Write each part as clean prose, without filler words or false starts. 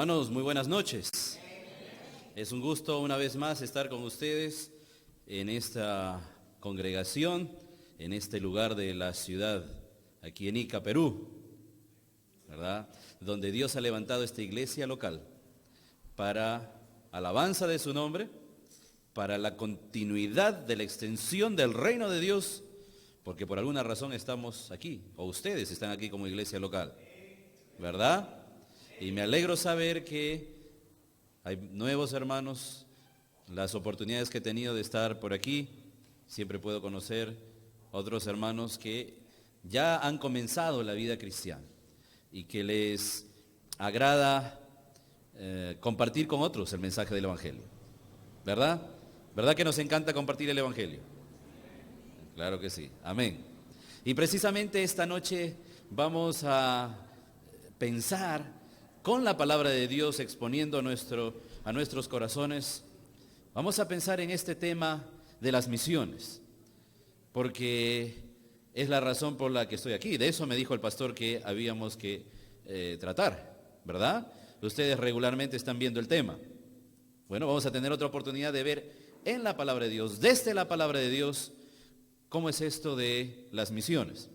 Hermanos, muy buenas noches. Es un gusto una vez más estar con ustedes en esta congregación, en este lugar de la ciudad, aquí en Ica, Perú, ¿verdad? Donde Dios ha levantado esta iglesia local para alabanza de su nombre, para la continuidad de la extensión del reino de Dios, porque por alguna razón estamos aquí, o ustedes están aquí como iglesia local, ¿verdad? Y me alegro saber que hay nuevos hermanos. Las oportunidades que he tenido de estar por aquí, siempre puedo conocer otros hermanos que ya han comenzado la vida cristiana y que les agrada compartir con otros el mensaje del Evangelio, ¿verdad? ¿Verdad que nos encanta compartir el Evangelio? Claro que sí, amén. Y precisamente esta noche vamos a pensar con la palabra de Dios exponiendo a nuestros corazones. Vamos a pensar en este tema de las misiones, porque es la razón por la que estoy aquí. De eso me dijo el pastor que habíamos que tratar, ¿verdad? Ustedes regularmente están viendo el tema. Bueno, vamos a tener otra oportunidad de ver en la palabra de Dios, desde la palabra de Dios, cómo es esto de las misiones.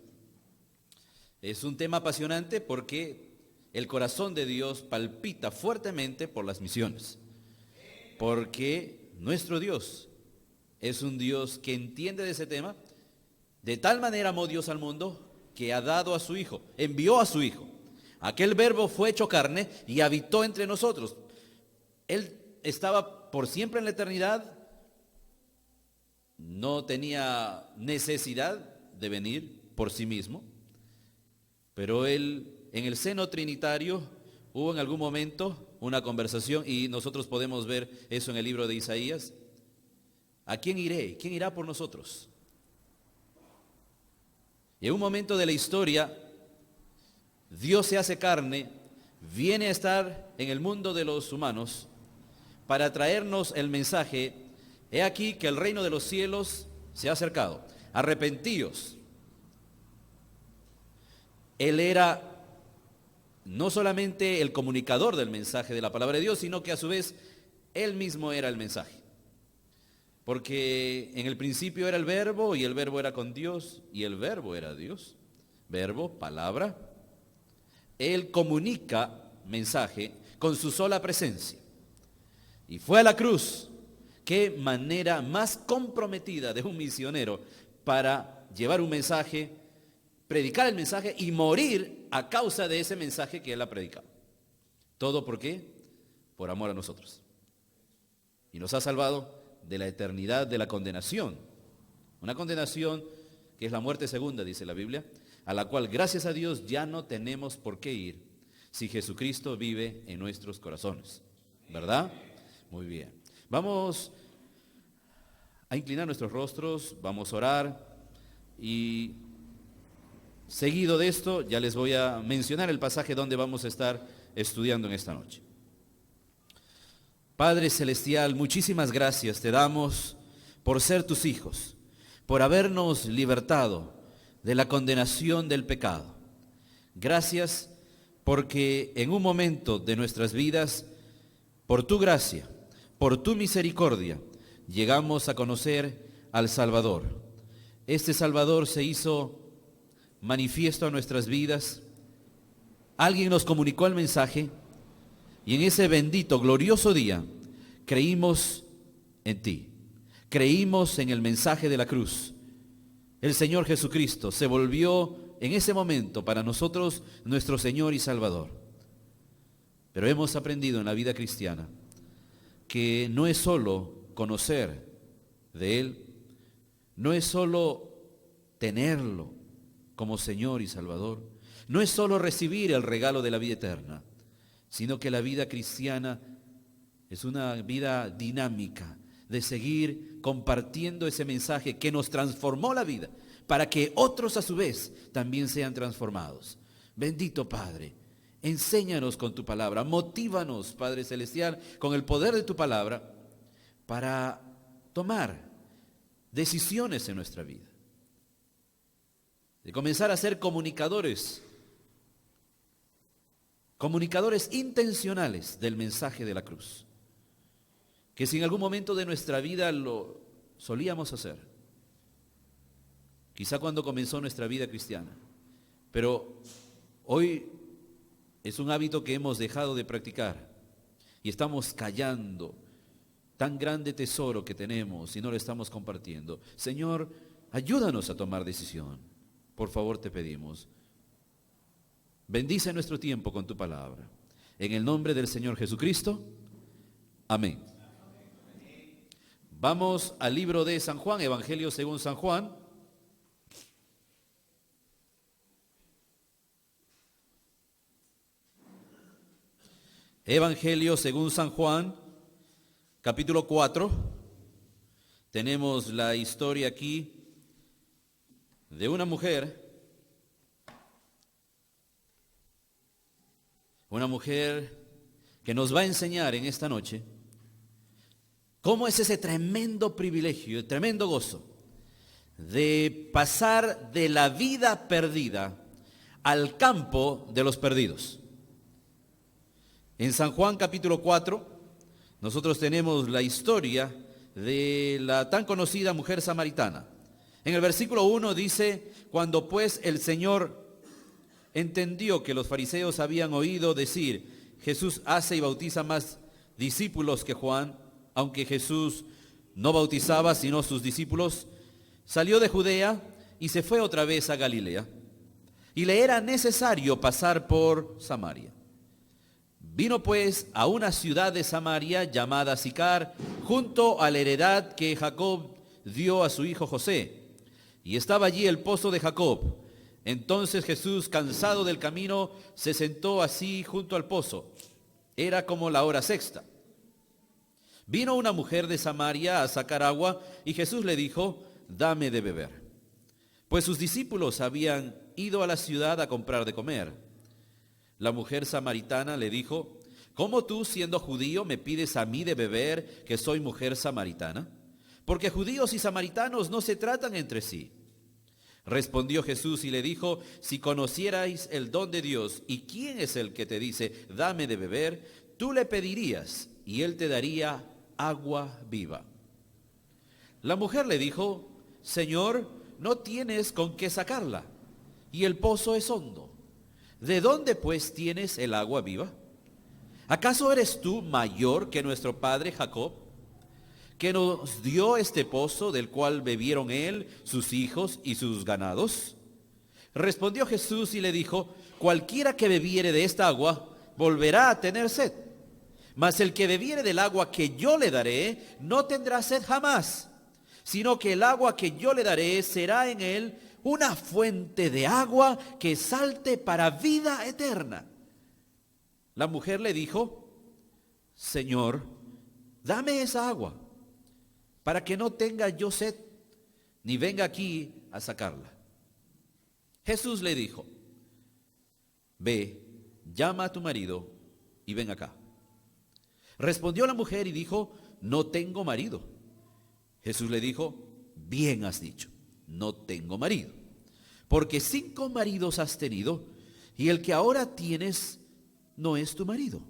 Es un tema apasionante porque el corazón de Dios palpita fuertemente por las misiones, porque nuestro Dios es un Dios que entiende de ese tema. De tal manera amó Dios al mundo que ha dado a su Hijo, envió a su Hijo. Aquel verbo fue hecho carne y habitó entre nosotros. Él estaba por siempre en la eternidad, no tenía necesidad de venir por sí mismo, pero Él en el seno trinitario hubo en algún momento una conversación y nosotros podemos ver eso en el libro de Isaías. ¿A quién iré? ¿Quién irá por nosotros? Y en un momento de la historia, Dios se hace carne, viene a estar en el mundo de los humanos para traernos el mensaje: he aquí que el reino de los cielos se ha acercado, arrepentíos. Él era no solamente el comunicador del mensaje de la palabra de Dios, sino que a su vez Él mismo era el mensaje. Porque en el principio era el verbo y el verbo era con Dios y el verbo era Dios. Verbo, palabra. Él comunica mensaje con su sola presencia. Y fue a la cruz. Qué manera más comprometida de un misionero para llevar un mensaje, predicar el mensaje y morir a causa de ese mensaje que Él ha predicado. ¿Todo por qué? Por amor a nosotros. Y nos ha salvado de la eternidad de la condenación. Una condenación que es la muerte segunda, dice la Biblia, a la cual gracias a Dios ya no tenemos por qué ir si Jesucristo vive en nuestros corazones. ¿Verdad? Muy bien. Vamos a inclinar nuestros rostros, vamos a orar y seguido de esto, ya les voy a mencionar el pasaje donde vamos a estar estudiando en esta noche. Padre Celestial, muchísimas gracias te damos por ser tus hijos, por habernos libertado de la condenación del pecado. Gracias porque en un momento de nuestras vidas, por tu gracia, por tu misericordia, llegamos a conocer al Salvador. Este Salvador se hizo manifiesto a nuestras vidas. Alguien nos comunicó el mensaje y en ese bendito, glorioso día creímos en ti, creímos en el mensaje de la cruz. El Señor Jesucristo se volvió en ese momento para nosotros nuestro Señor y Salvador. Pero hemos aprendido en la vida cristiana que no es solo conocer de Él, no es solo tenerlo como Señor y Salvador, no es solo recibir el regalo de la vida eterna, sino que la vida cristiana es una vida dinámica de seguir compartiendo ese mensaje que nos transformó la vida, para que otros a su vez también sean transformados. Bendito Padre, enséñanos con tu palabra, motívanos, Padre Celestial, con el poder de tu palabra, para tomar decisiones en nuestra vida, de comenzar a ser comunicadores comunicadores intencionales del mensaje de la cruz, que si en algún momento de nuestra vida lo solíamos hacer, quizá cuando comenzó nuestra vida cristiana, pero hoy es un hábito que hemos dejado de practicar y estamos callando tan grande tesoro que tenemos y no lo estamos compartiendo. Señor, ayúdanos a tomar decisión. Por favor te pedimos. Bendice nuestro tiempo con tu palabra. En el nombre del Señor Jesucristo. Amén. Vamos al libro de San Juan, Evangelio según San Juan. Evangelio según San Juan, capítulo 4. Tenemos la historia aquí de una mujer que nos va a enseñar en esta noche cómo es ese tremendo privilegio, tremendo gozo de pasar de la vida perdida al campo de los perdidos. En San Juan capítulo 4, nosotros tenemos la historia de la tan conocida mujer samaritana. En el versículo 1 dice, cuando pues el Señor entendió que los fariseos habían oído decir, Jesús hace y bautiza más discípulos que Juan, aunque Jesús no bautizaba sino sus discípulos, salió de Judea y se fue otra vez a Galilea. Y le era necesario pasar por Samaria. Vino pues a una ciudad de Samaria llamada Sicar, junto a la heredad que Jacob dio a su hijo José. Y estaba allí el pozo de Jacob. Entonces Jesús, cansado del camino, se sentó así junto al pozo. Era como la hora sexta. Vino una mujer de Samaria a sacar agua, y Jesús le dijo, dame de beber. Pues sus discípulos habían ido a la ciudad a comprar de comer. La mujer samaritana le dijo, ¿cómo tú, siendo judío, me pides a mí de beber, que soy mujer samaritana? Porque judíos y samaritanos no se tratan entre sí. Respondió Jesús y le dijo, si conocierais el don de Dios y quién es el que te dice, dame de beber, tú le pedirías y él te daría agua viva. La mujer le dijo, Señor, no tienes con qué sacarla y el pozo es hondo. ¿De dónde pues tienes el agua viva? ¿Acaso eres tú mayor que nuestro padre Jacob, que nos dio este pozo del cual bebieron él, sus hijos y sus ganados? Respondió Jesús y le dijo, cualquiera que bebiere de esta agua volverá a tener sed, mas el que bebiere del agua que yo le daré no tendrá sed jamás, sino que el agua que yo le daré será en él una fuente de agua que salte para vida eterna. La mujer le dijo, Señor, dame esa agua, para que no tenga yo sed, ni venga aquí a sacarla. Jesús le dijo, ve, llama a tu marido y ven acá. Respondió la mujer y dijo, no tengo marido. Jesús le dijo, bien has dicho, no tengo marido, porque 5 maridos has tenido, y el que ahora tienes no es tu marido.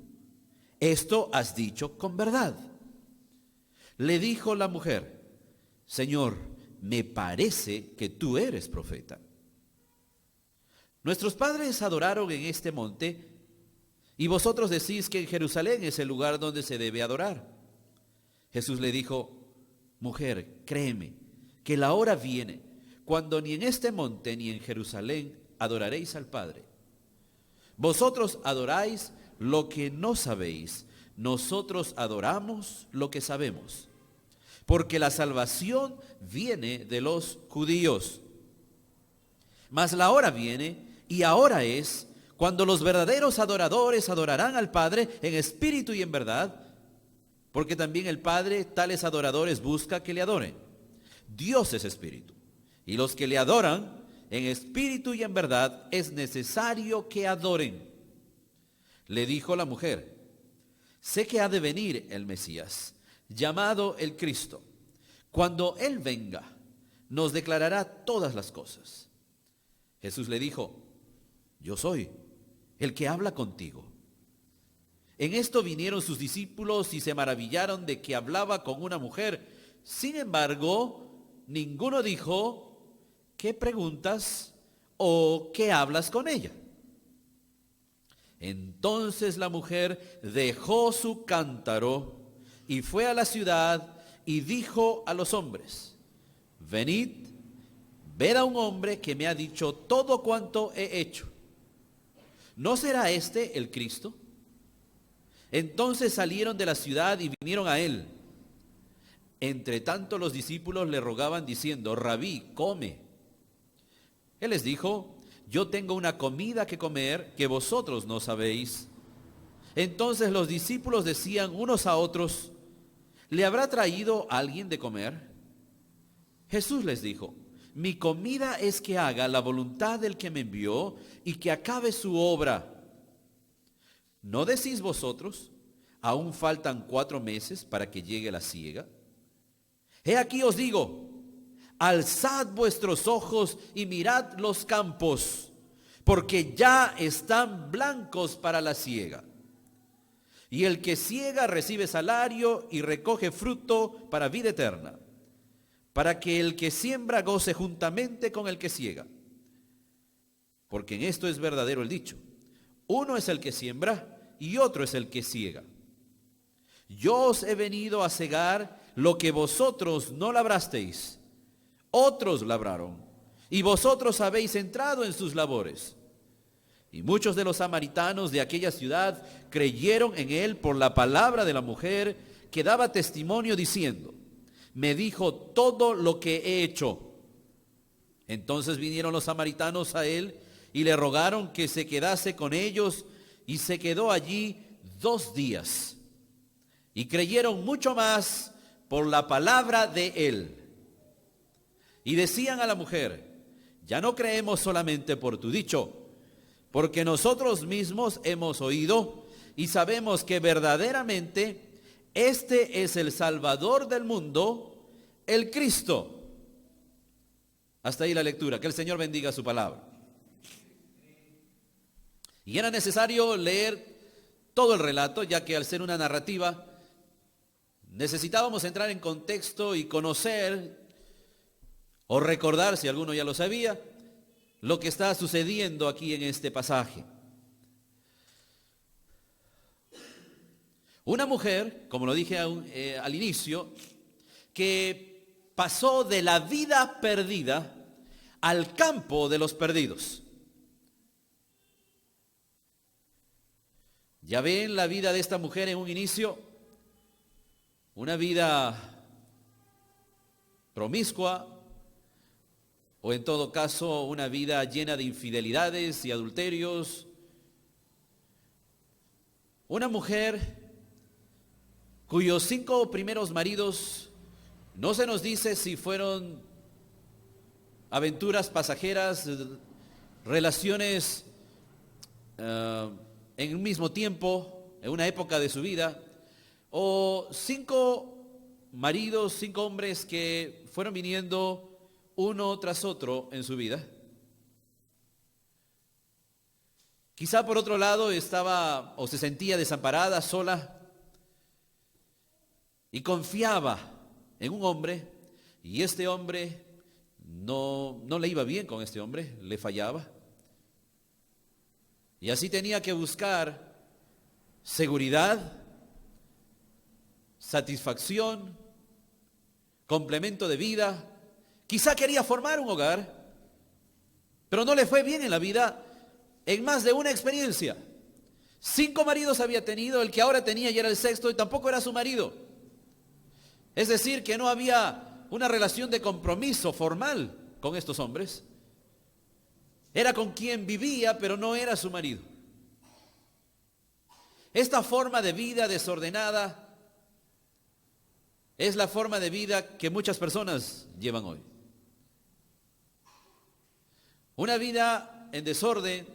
Esto has dicho con verdad. Le dijo la mujer, Señor, me parece que tú eres profeta. Nuestros padres adoraron en este monte, y vosotros decís que en Jerusalén es el lugar donde se debe adorar. Jesús le dijo, mujer, créeme, que la hora viene cuando ni en este monte ni en Jerusalén adoraréis al Padre. Vosotros adoráis lo que no sabéis, nosotros adoramos lo que sabemos, porque la salvación viene de los judíos. Mas la hora viene, y ahora es, cuando los verdaderos adoradores adorarán al Padre en espíritu y en verdad, porque también el Padre tales adoradores busca que le adoren. Dios es espíritu, y los que le adoran en espíritu y en verdad es necesario que adoren. Le dijo la mujer, sé que ha de venir el Mesías, llamado el Cristo. Cuando Él venga, nos declarará todas las cosas. Jesús le dijo, yo soy el que habla contigo. En esto vinieron sus discípulos y se maravillaron de que hablaba con una mujer. Sin embargo, ninguno dijo, ¿qué preguntas o qué hablas con ella? Entonces la mujer dejó su cántaro y fue a la ciudad y dijo a los hombres, venid, ved a un hombre que me ha dicho todo cuanto he hecho. ¿No será este el Cristo? Entonces salieron de la ciudad y vinieron a él. Entre tanto los discípulos le rogaban diciendo, Rabí, come. Él les dijo, yo tengo una comida que comer que vosotros no sabéis. Entonces los discípulos decían unos a otros, ¿le habrá traído alguien de comer? Jesús les dijo, mi comida es que haga la voluntad del que me envió y que acabe su obra. ¿No decís vosotros, aún faltan 4 meses para que llegue la siega? He aquí os digo, alzad vuestros ojos y mirad los campos, porque ya están blancos para la siega. Y el que siega recibe salario y recoge fruto para vida eterna, para que el que siembra goce juntamente con el que siega. Porque en esto es verdadero el dicho, uno es el que siembra y otro es el que siega. Yo os he venido a segar lo que vosotros no labrasteis. Otros labraron, y vosotros habéis entrado en sus labores. Y muchos de los samaritanos de aquella ciudad creyeron en él por la palabra de la mujer que daba testimonio diciendo, me dijo todo lo que he hecho. Entonces vinieron los samaritanos a él y le rogaron que se quedase con ellos, y se quedó allí 2 días. Y creyeron mucho más por la palabra de él. Y decían a la mujer, ya no creemos solamente por tu dicho, porque nosotros mismos hemos oído y sabemos que verdaderamente este es el Salvador del mundo, el Cristo. Hasta ahí la lectura. Que el Señor bendiga su palabra. Y era necesario leer todo el relato, ya que al ser una narrativa, necesitábamos entrar en contexto y conocer o recordar, si alguno ya lo sabía, lo que está sucediendo aquí en este pasaje. Una mujer, como lo dije al inicio, que pasó de la vida perdida al campo de los perdidos. Ya ven la vida de esta mujer en un inicio, una vida promiscua, o en todo caso una vida llena de infidelidades y adulterios. Una mujer cuyos 5 primeros maridos, no se nos dice si fueron aventuras pasajeras, relaciones en un mismo tiempo, en una época de su vida, o 5 maridos, 5 hombres que fueron viniendo uno tras otro en su vida. Quizá por otro lado estaba o se sentía desamparada, sola, y confiaba en un hombre, y este hombre no le iba bien con este hombre, le fallaba. Y así tenía que buscar seguridad, satisfacción, complemento de vida. Quizá quería formar un hogar, pero no le fue bien en la vida en más de una experiencia. 5 maridos había tenido, el que ahora tenía ya era el 6º y tampoco era su marido. Es decir, que no había una relación de compromiso formal con estos hombres. Era con quien vivía, pero no era su marido. Esta forma de vida desordenada es la forma de vida que muchas personas llevan hoy. Una vida en desorden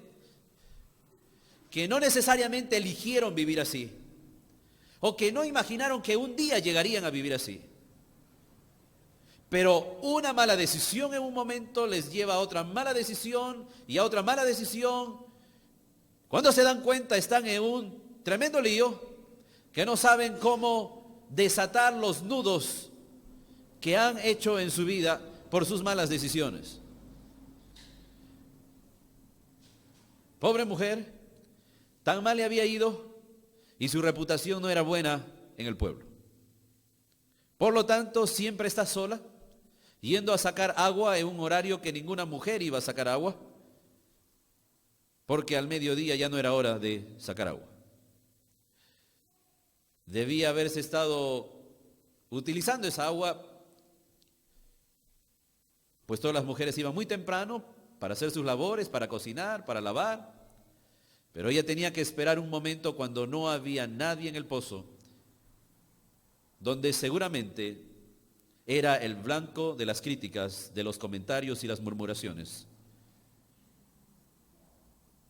que no necesariamente eligieron vivir así, o que no imaginaron que un día llegarían a vivir así. Pero una mala decisión en un momento les lleva a otra mala decisión y a otra mala decisión. Cuando se dan cuenta están en un tremendo lío que no saben cómo desatar los nudos que han hecho en su vida por sus malas decisiones. Pobre mujer, tan mal le había ido y su reputación no era buena en el pueblo. Por lo tanto, siempre está sola, yendo a sacar agua en un horario que ninguna mujer iba a sacar agua, porque al mediodía ya no era hora de sacar agua. Debía haberse estado utilizando esa agua, pues todas las mujeres iban muy temprano para hacer sus labores, para cocinar, para lavar, pero ella tenía que esperar un momento cuando no había nadie en el pozo, donde seguramente era el blanco de las críticas, de los comentarios y las murmuraciones,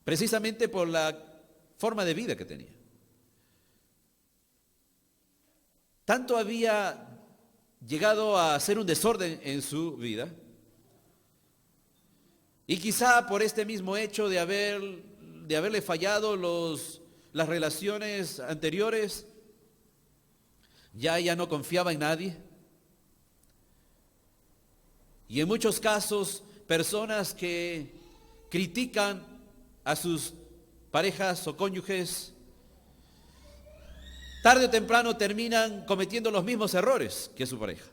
precisamente por la forma de vida que tenía. Tanto había llegado a hacer un desorden en su vida, y quizá por este mismo hecho de haberle fallado las relaciones anteriores, ya ella no confiaba en nadie. Y en muchos casos, personas que critican a sus parejas o cónyuges, tarde o temprano terminan cometiendo los mismos errores que su pareja.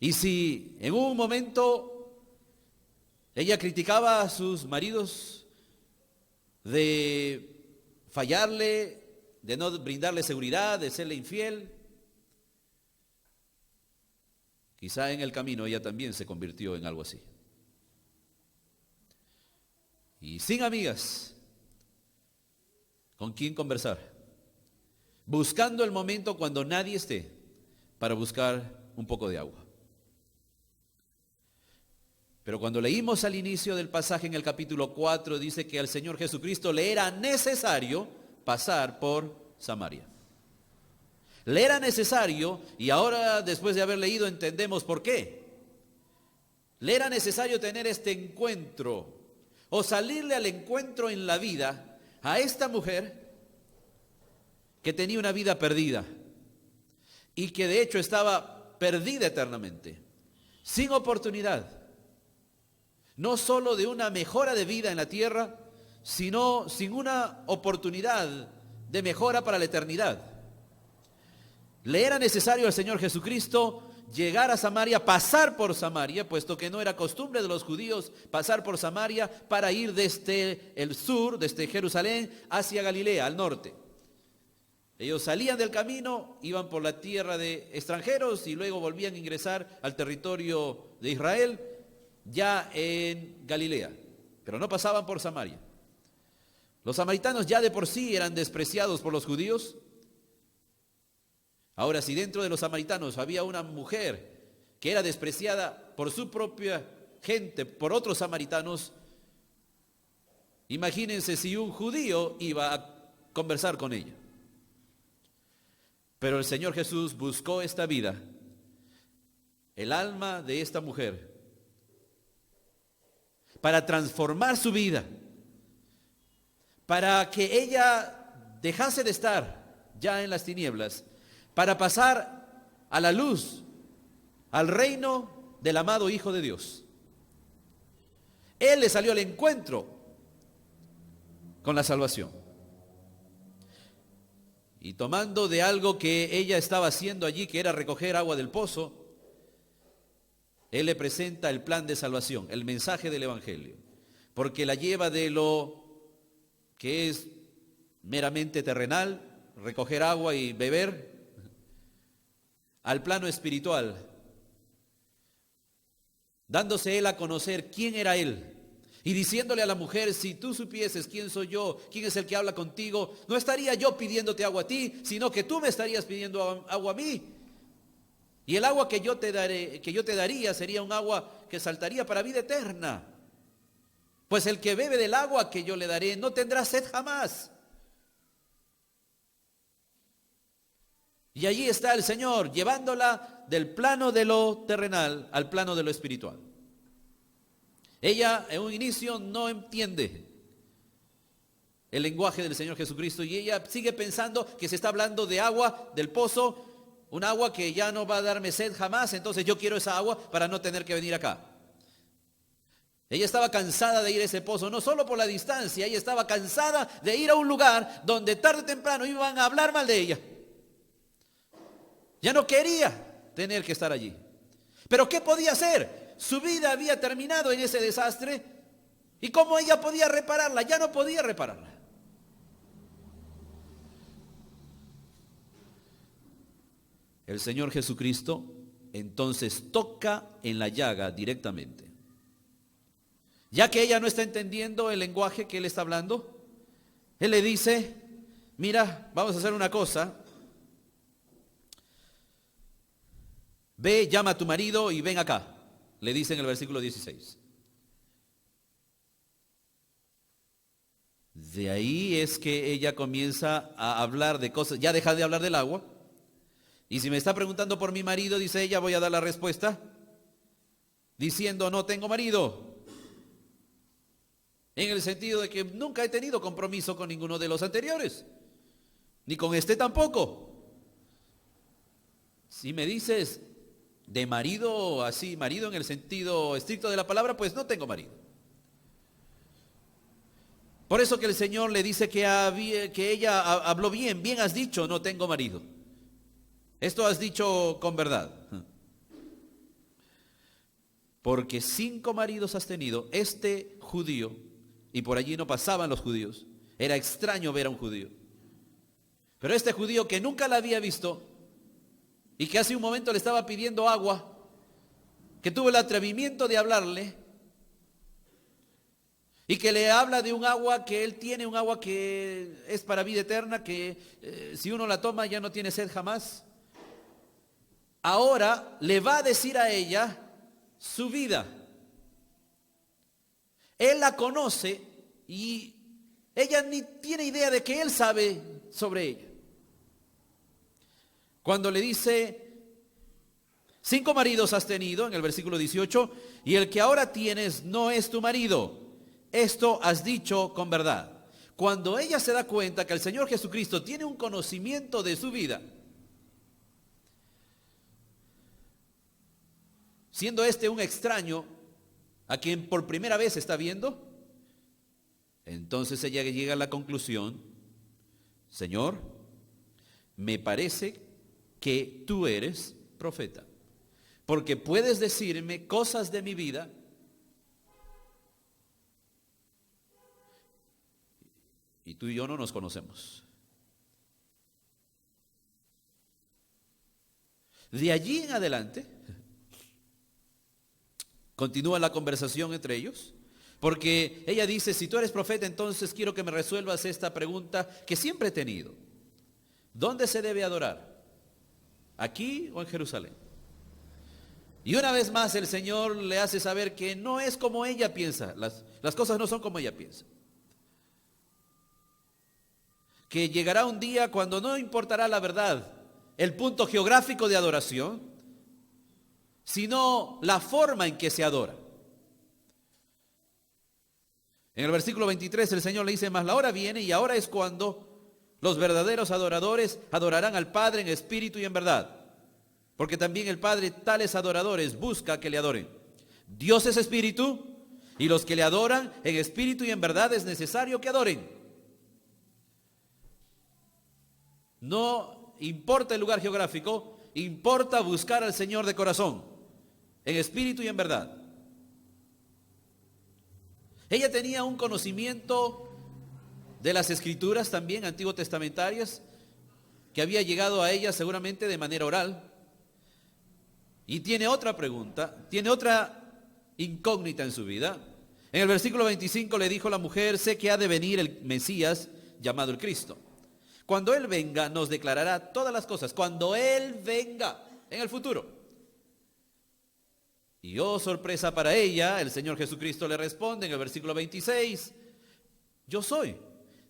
Y si en un momento ella criticaba a sus maridos de fallarle, de no brindarle seguridad, de serle infiel, quizá en el camino ella también se convirtió en algo así. Y sin amigas, ¿con quién conversar? Buscando el momento cuando nadie esté para buscar un poco de agua. Pero cuando leímos al inicio del pasaje en el capítulo 4, dice que al Señor Jesucristo le era necesario pasar por Samaria. Le era necesario, y ahora después de haber leído entendemos por qué. Le era necesario tener este encuentro, o salirle al encuentro en la vida a esta mujer que tenía una vida perdida y que de hecho estaba perdida eternamente, sin oportunidad, no solo de una mejora de vida en la tierra, sino sin una oportunidad de mejora para la eternidad. Le era necesario al Señor Jesucristo llegar a Samaria, pasar por Samaria, puesto que no era costumbre de los judíos pasar por Samaria para ir desde el sur, desde Jerusalén, hacia Galilea, al norte. Ellos salían del camino, iban por la tierra de extranjeros y luego volvían a ingresar al territorio de Israel, ya en Galilea, pero no pasaban por Samaria. Los samaritanos ya de por sí eran despreciados por los judíos. Ahora, si dentro de los samaritanos había una mujer que era despreciada por su propia gente, por otros samaritanos, imagínense si un judío iba a conversar con ella. Pero el Señor Jesús buscó esta vida, el alma de esta mujer, para transformar su vida, para que ella dejase de estar ya en las tinieblas, para pasar a la luz, al reino del amado Hijo de Dios. Él le salió al encuentro con la salvación. Y tomando de algo que ella estaba haciendo allí, que era recoger agua del pozo, Él le presenta el plan de salvación, el mensaje del Evangelio, porque la lleva de lo que es meramente terrenal, recoger agua y beber, al plano espiritual, dándose Él a conocer quién era Él, y diciéndole a la mujer: si tú supieses quién soy yo, quién es el que habla contigo, no estaría yo pidiéndote agua a ti, sino que tú me estarías pidiendo agua a mí. Y el agua que yo te daría sería un agua que saltaría para vida eterna. Pues el que bebe del agua que yo le daré no tendrá sed jamás. Y allí está el Señor, llevándola del plano de lo terrenal al plano de lo espiritual. Ella en un inicio no entiende. el lenguaje del Señor Jesucristo y ella sigue pensando que se está hablando de agua del pozo, un agua que ya no va a darme sed jamás, entonces yo quiero esa agua para no tener que venir acá. Ella estaba cansada de ir a ese pozo, no solo por la distancia, ella estaba cansada de ir a un lugar donde tarde o temprano iban a hablar mal de ella. Ya no quería tener que estar allí. Pero ¿qué podía hacer? Su vida había terminado en ese desastre. ¿Y cómo ella podía repararla? Ya no podía repararla. El Señor Jesucristo entonces toca en la llaga directamente. Ya que ella no está entendiendo el lenguaje que él está hablando, él le dice, mira, vamos a hacer una cosa. Ve, llama a tu marido y ven acá, le dice en el versículo 16. De ahí es que ella comienza a hablar de cosas, ya deja de hablar del agua. Y si me está preguntando por mi marido, dice ella, voy a dar la respuesta, diciendo, no tengo marido. En el sentido de que nunca he tenido compromiso con ninguno de los anteriores, ni con este tampoco. Si me dices de marido, así, marido en el sentido estricto de la palabra, pues no tengo marido. Por eso que el Señor le dice que ella habló bien, bien has dicho, no tengo marido. Esto has dicho con verdad. Porque 5 maridos has tenido, este judío, y por allí no pasaban los judíos. Era extraño ver a un judío. Pero este judío que nunca la había visto y que hace un momento le estaba pidiendo agua, que tuvo el atrevimiento de hablarle y que le habla de un agua que él tiene, un agua que es para vida eterna, que si uno la toma ya no tiene sed jamás. Ahora le va a decir a ella su vida. Él la conoce y ella ni tiene idea de que él sabe sobre ella. Cuando le dice, 5 maridos has tenido, en el versículo 18, y el que ahora tienes no es tu marido. Esto has dicho con verdad. Cuando ella se da cuenta que el Señor Jesucristo tiene un conocimiento de su vida, siendo este un extraño a quien por primera vez está viendo, entonces ella llega a la conclusión, Señor, me parece que tú eres profeta, porque puedes decirme cosas de mi vida y tú y yo no nos conocemos. De allí en adelante continúa la conversación entre ellos, porque ella dice, si tú eres profeta, entonces quiero que me resuelvas esta pregunta que siempre he tenido. ¿Dónde se debe adorar? ¿Aquí o en Jerusalén? Y una vez más el Señor le hace saber que no es como ella piensa, las cosas no son como ella piensa. Que llegará un día cuando no importará la verdad, el punto geográfico de adoración, sino la forma en que se adora. En el versículo 23 el Señor le dice, mas la hora viene y ahora es cuando los verdaderos adoradores adorarán al Padre en espíritu y en verdad. Porque también el Padre tales adoradores busca que le adoren. Dios es espíritu y los que le adoran en espíritu y en verdad es necesario que adoren. No importa el lugar geográfico, importa buscar al Señor de corazón, en espíritu y en verdad. Ella tenía un conocimiento de las escrituras también, antiguo testamentarias, que había llegado a ella seguramente de manera oral. Y tiene otra pregunta, tiene otra incógnita en su vida. En el versículo 25 le dijo la mujer, sé que ha de venir el Mesías llamado el Cristo. Cuando Él venga nos declarará todas las cosas. Cuando Él venga en el futuro. Y oh, sorpresa para ella, el Señor Jesucristo le responde en el versículo 26, yo soy.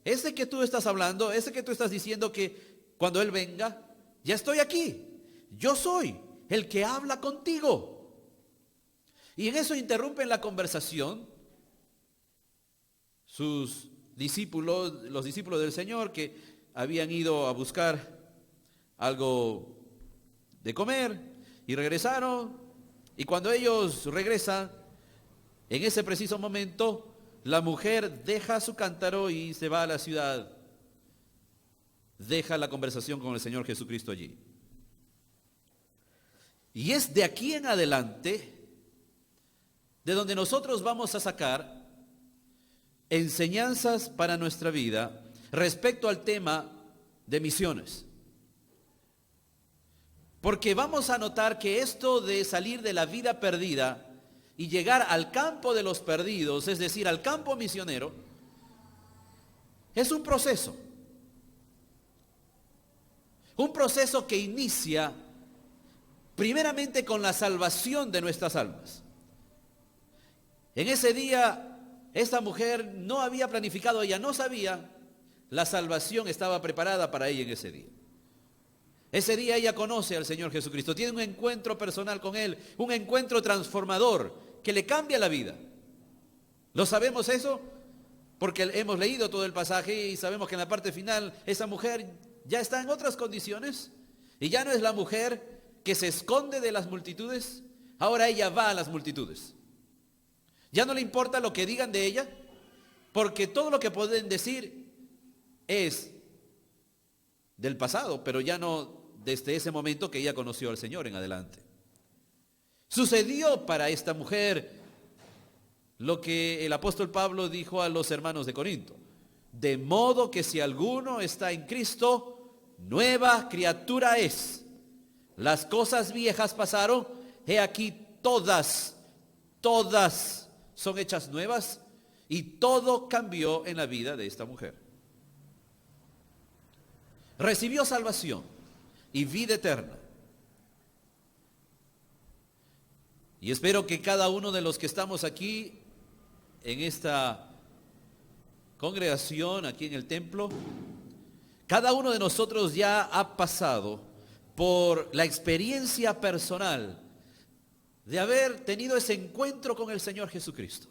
Ese que tú estás hablando, ese que tú estás diciendo que cuando Él venga, ya estoy aquí. Yo soy el que habla contigo. Y en eso interrumpen la conversación sus los discípulos del Señor que habían ido a buscar algo de comer y regresaron. Y cuando ellos regresan, en ese preciso momento, la mujer deja su cántaro y se va a la ciudad. Deja la conversación con el Señor Jesucristo allí. Y es de aquí en adelante de donde nosotros vamos a sacar enseñanzas para nuestra vida respecto al tema de misiones. Porque vamos a notar que esto de salir de la vida perdida y llegar al campo de los perdidos, es decir, al campo misionero, es un proceso. Un proceso que inicia primeramente con la salvación de nuestras almas. En ese día, esta mujer no había planificado, ella no sabía, la salvación estaba preparada para ella en ese día. Ese día ella conoce al Señor Jesucristo, tiene un encuentro personal con Él, un encuentro transformador que le cambia la vida. ¿Lo sabemos eso? Porque hemos leído todo el pasaje y sabemos que en la parte final esa mujer ya está en otras condiciones y ya no es la mujer que se esconde de las multitudes, ahora ella va a las multitudes. Ya no le importa lo que digan de ella, porque todo lo que pueden decir es del pasado, pero ya no desde ese momento que ella conoció al Señor en adelante. Sucedió para esta mujer lo que el apóstol Pablo dijo a los hermanos de Corinto: de modo que si alguno está en Cristo, nueva criatura es. Las cosas viejas pasaron, he aquí todas son hechas nuevas, y todo cambió en la vida de esta mujer. Recibió salvación y vida eterna. Y espero que cada uno de los que estamos aquí en esta congregación, aquí en el templo, cada uno de nosotros ya ha pasado por la experiencia personal de haber tenido ese encuentro con el Señor Jesucristo.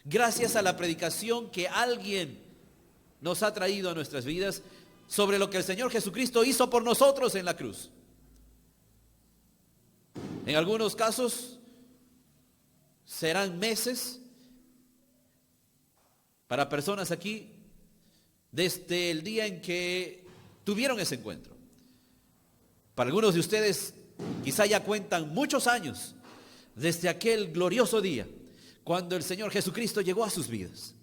Gracias a la predicación que alguien nos ha traído a nuestras vidas sobre lo que el Señor Jesucristo hizo por nosotros en la cruz. En algunos casos serán meses para personas aquí desde el día en que tuvieron ese encuentro. Para algunos de ustedes quizá ya cuentan muchos años desde aquel glorioso día cuando el Señor Jesucristo llegó a sus vidas.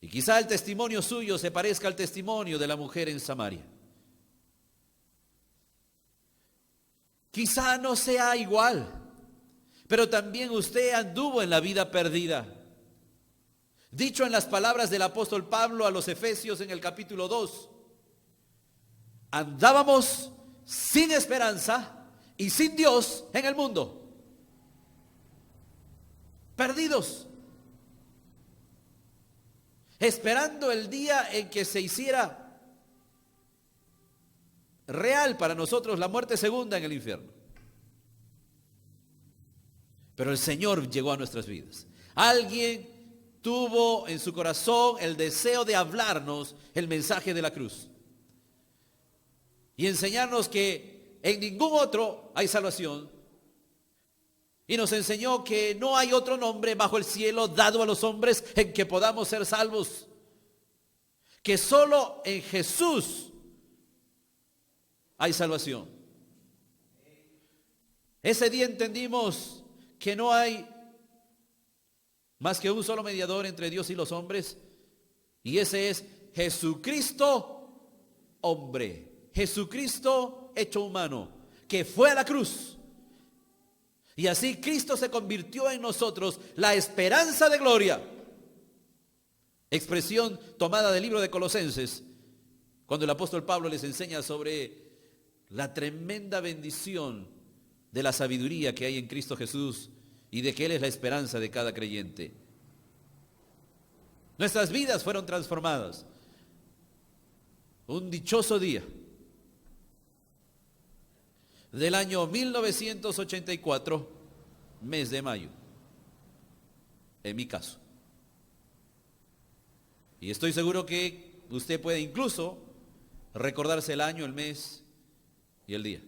Y quizá el testimonio suyo se parezca al testimonio de la mujer en Samaria. Quizá no sea igual, pero también usted anduvo en la vida perdida. Dicho en las palabras del apóstol Pablo a los Efesios en el capítulo 2, andábamos sin esperanza y sin Dios en el mundo. Perdidos. Esperando el día en que se hiciera real para nosotros la muerte segunda en el infierno. Pero el Señor llegó a nuestras vidas. Alguien tuvo en su corazón el deseo de hablarnos el mensaje de la cruz y enseñarnos que en ningún otro hay salvación, y nos enseñó que no hay otro nombre bajo el cielo dado a los hombres en que podamos ser salvos, que solo en Jesús hay salvación. Ese día entendimos que no hay más que un solo mediador entre Dios y los hombres, y ese es Jesucristo hombre, Jesucristo hecho humano, que fue a la cruz. Y así Cristo se convirtió en nosotros la esperanza de gloria. Expresión tomada del libro de Colosenses, cuando el apóstol Pablo les enseña sobre la tremenda bendición de la sabiduría que hay en Cristo Jesús y de que Él es la esperanza de cada creyente. Nuestras vidas fueron transformadas. Un dichoso día del año 1984, mes de mayo. en mi caso. Y estoy seguro que usted puede incluso recordarse el año, el mes y el día.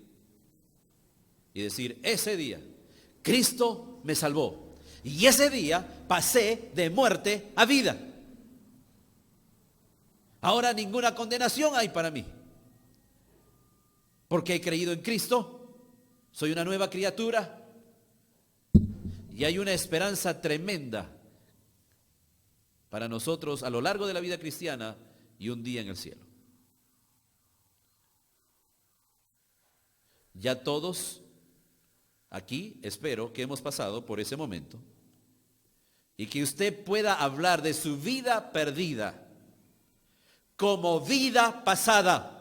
Y decir, ese día Cristo me salvó. Y ese día pasé de muerte a vida. Ahora ninguna condenación hay para mí. Porque he creído en Cristo, soy una nueva criatura y hay una esperanza tremenda para nosotros a lo largo de la vida cristiana y un día en el cielo. Ya todos aquí espero que hemos pasado por ese momento y que usted pueda hablar de su vida perdida como vida pasada.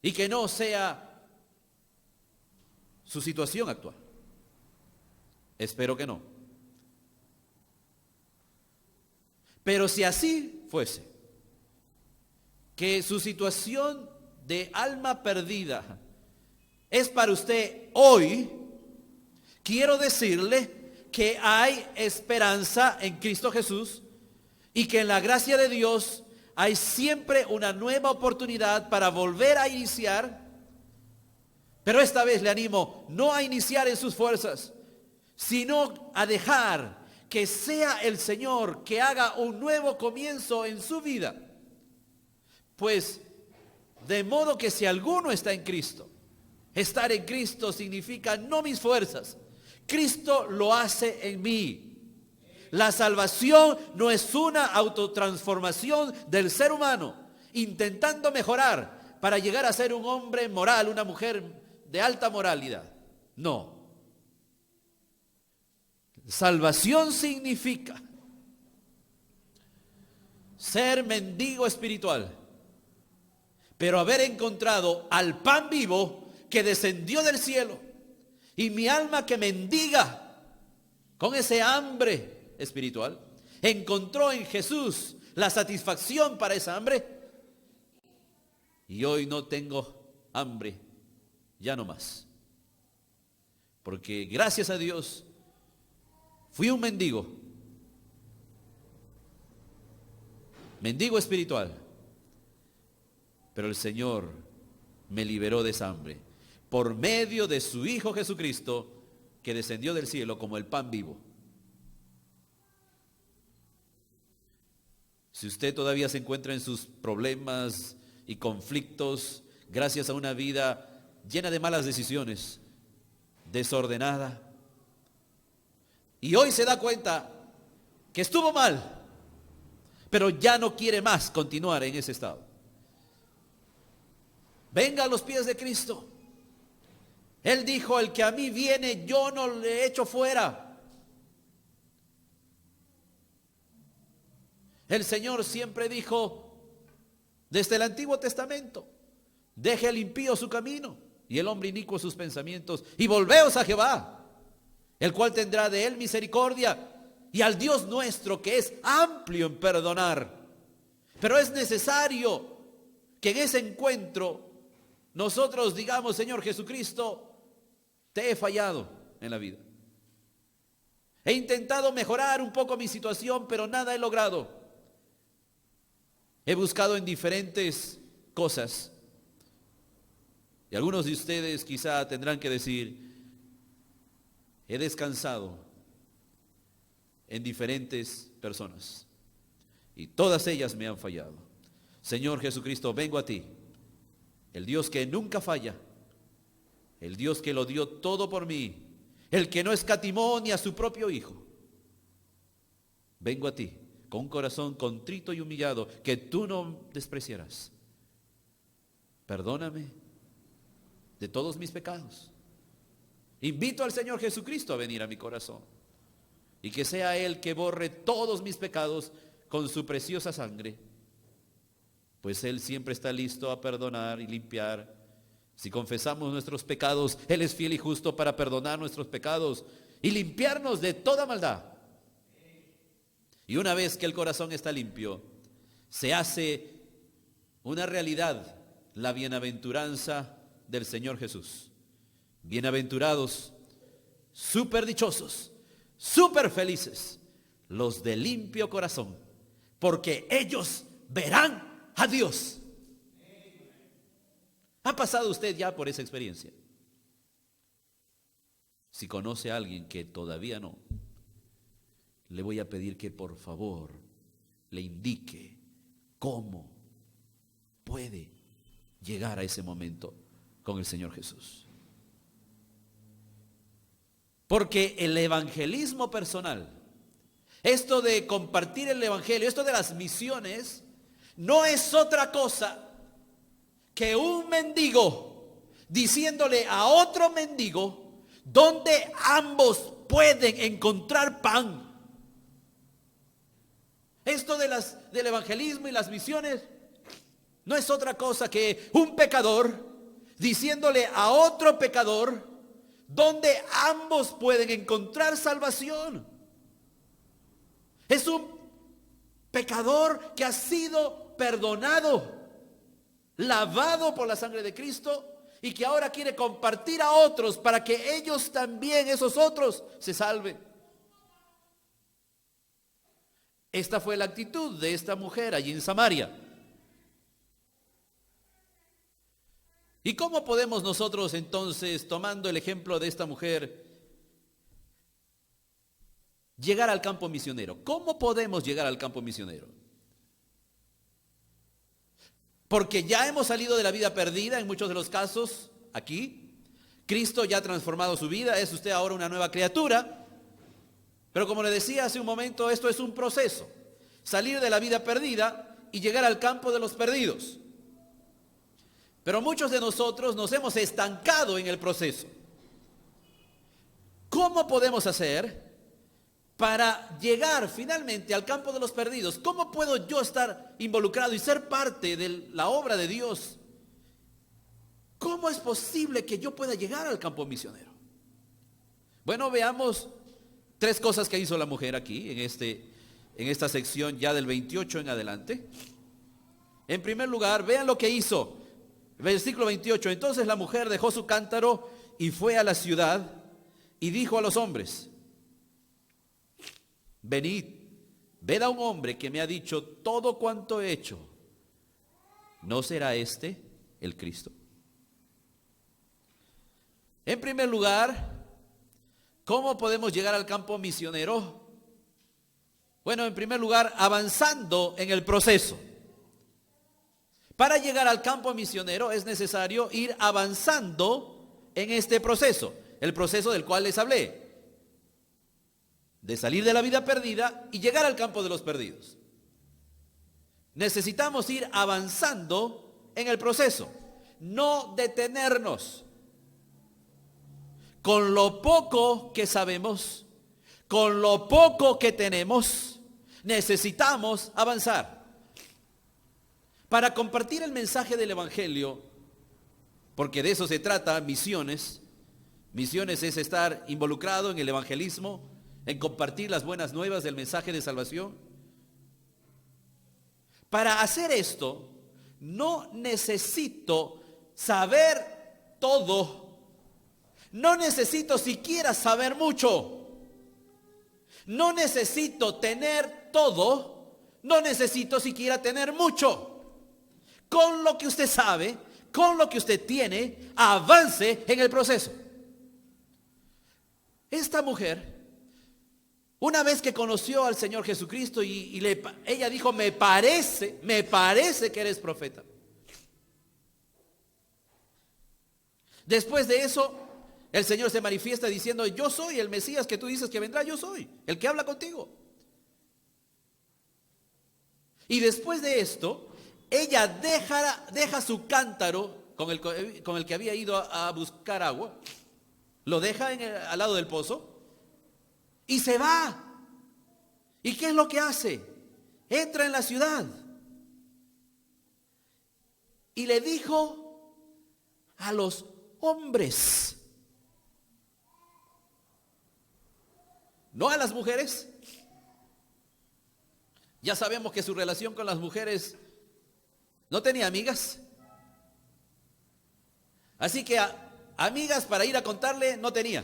Y que no sea su situación actual. Espero que no. Pero si así fuese, que su situación de alma perdida es para usted hoy, quiero decirle que hay esperanza en Cristo Jesús y que en la gracia de Dios hay siempre una nueva oportunidad para volver a iniciar, pero esta vez le animo no a iniciar en sus fuerzas, sino a dejar que sea el Señor que haga un nuevo comienzo en su vida. Pues de modo que si alguno está en Cristo, estar en Cristo significa no mis fuerzas, Cristo lo hace en mí. La salvación no es una autotransformación del ser humano, intentando mejorar para llegar a ser un hombre moral, una mujer de alta moralidad. No. Salvación significa ser mendigo espiritual, pero haber encontrado al pan vivo que descendió del cielo y mi alma que mendiga con ese hambre espiritual, encontró en Jesús la satisfacción para esa hambre y hoy no tengo hambre, ya no más, porque gracias a Dios fui un mendigo espiritual, pero el Señor me liberó de esa hambre por medio de su Hijo Jesucristo que descendió del cielo como el pan vivo. Si usted todavía se encuentra en sus problemas y conflictos, gracias a una vida llena de malas decisiones, desordenada, y hoy se da cuenta que estuvo mal, pero ya no quiere más continuar en ese estado, venga a los pies de Cristo. Él dijo, el que a mí viene, yo no le echo fuera. El Señor siempre dijo, desde el Antiguo Testamento, deje el impío su camino y el hombre inicuo sus pensamientos, y volveos a Jehová, el cual tendrá de él misericordia, y al Dios nuestro que es amplio en perdonar. Pero es necesario que en ese encuentro nosotros digamos, Señor Jesucristo, te he fallado en la vida. He intentado mejorar un poco mi situación, pero nada he logrado. He buscado en diferentes cosas. Y algunos de ustedes quizá tendrán que decir, he descansado en diferentes personas y todas ellas me han fallado. Señor Jesucristo, vengo a ti, el Dios que nunca falla, el Dios que lo dio todo por mí, el que no escatimó ni a su propio Hijo. Vengo a ti con un corazón contrito y humillado que tú no despreciarás. Perdóname de todos mis pecados. Invito al Señor Jesucristo a venir a mi corazón y que sea Él que borre todos mis pecados con su preciosa sangre, pues Él siempre está listo a perdonar y limpiar. Si confesamos nuestros pecados, Él es fiel y justo para perdonar nuestros pecados y limpiarnos de toda maldad. Y una vez que el corazón está limpio, se hace una realidad la bienaventuranza del Señor Jesús. Bienaventurados, súper dichosos, súper felices, los de limpio corazón, porque ellos verán a Dios. ¿Ha pasado usted ya por esa experiencia? Si conoce a alguien que todavía no, le voy a pedir que por favor le indique cómo puede llegar a ese momento con el Señor Jesús. Porque el evangelismo personal, esto de compartir el evangelio, esto de las misiones, no es otra cosa que un mendigo diciéndole a otro mendigo donde ambos pueden encontrar pan. Esto del evangelismo y las misiones no es otra cosa que un pecador diciéndole a otro pecador donde ambos pueden encontrar salvación. Es un pecador que ha sido perdonado, lavado por la sangre de Cristo, y que ahora quiere compartir a otros para que ellos también, esos otros, se salven. Esta fue la actitud de esta mujer allí en Samaria. ¿Y cómo podemos nosotros entonces, tomando el ejemplo de esta mujer, llegar al campo misionero? ¿Cómo podemos llegar al campo misionero? Porque ya hemos salido de la vida perdida en muchos de los casos aquí. Cristo ya ha transformado su vida, es usted ahora una nueva criatura. Pero como le decía hace un momento, esto es un proceso. Salir de la vida perdida y llegar al campo de los perdidos. Pero muchos de nosotros nos hemos estancado en el proceso. ¿Cómo podemos hacer para llegar finalmente al campo de los perdidos? ¿Cómo puedo yo estar involucrado y ser parte de la obra de Dios? ¿Cómo es posible que yo pueda llegar al campo misionero? Bueno, veamos tres cosas que hizo la mujer aquí, en esta sección ya del 28 en adelante. En primer lugar, vean lo que hizo. Versículo 28. Entonces la mujer dejó su cántaro y fue a la ciudad y dijo a los hombres: venid, ved a un hombre que me ha dicho todo cuanto he hecho. ¿No será este el Cristo? En primer lugar, ¿cómo podemos llegar al campo misionero? Bueno, en primer lugar, avanzando en el proceso. Para llegar al campo misionero es necesario ir avanzando en este proceso, el proceso del cual les hablé, de salir de la vida perdida y llegar al campo de los perdidos. Necesitamos ir avanzando en el proceso, no detenernos. Con lo poco que sabemos, con lo poco que tenemos, necesitamos avanzar. Para compartir el mensaje del Evangelio, porque de eso se trata, misiones. Misiones es estar involucrado en el evangelismo, en compartir las buenas nuevas del mensaje de salvación. Para hacer esto, no necesito saber todo. No necesito siquiera saber mucho. No necesito tener todo. No necesito siquiera tener mucho. Con lo que usted sabe, con lo que usted tiene, avance en el proceso. Esta mujer, una vez que conoció al Señor Jesucristo ella dijo: me parece que eres profeta. Después de eso, el Señor se manifiesta diciendo: yo soy el Mesías que tú dices que vendrá, yo soy el que habla contigo. Y después de esto, ella deja su cántaro con el que había ido a buscar agua, lo deja al lado del pozo y se va. ¿Y qué es lo que hace? Entra en la ciudad y le dijo a los hombres, no a las mujeres. Ya sabemos que su relación con las mujeres no tenía amigas. Así que amigas para ir a contarle no tenía.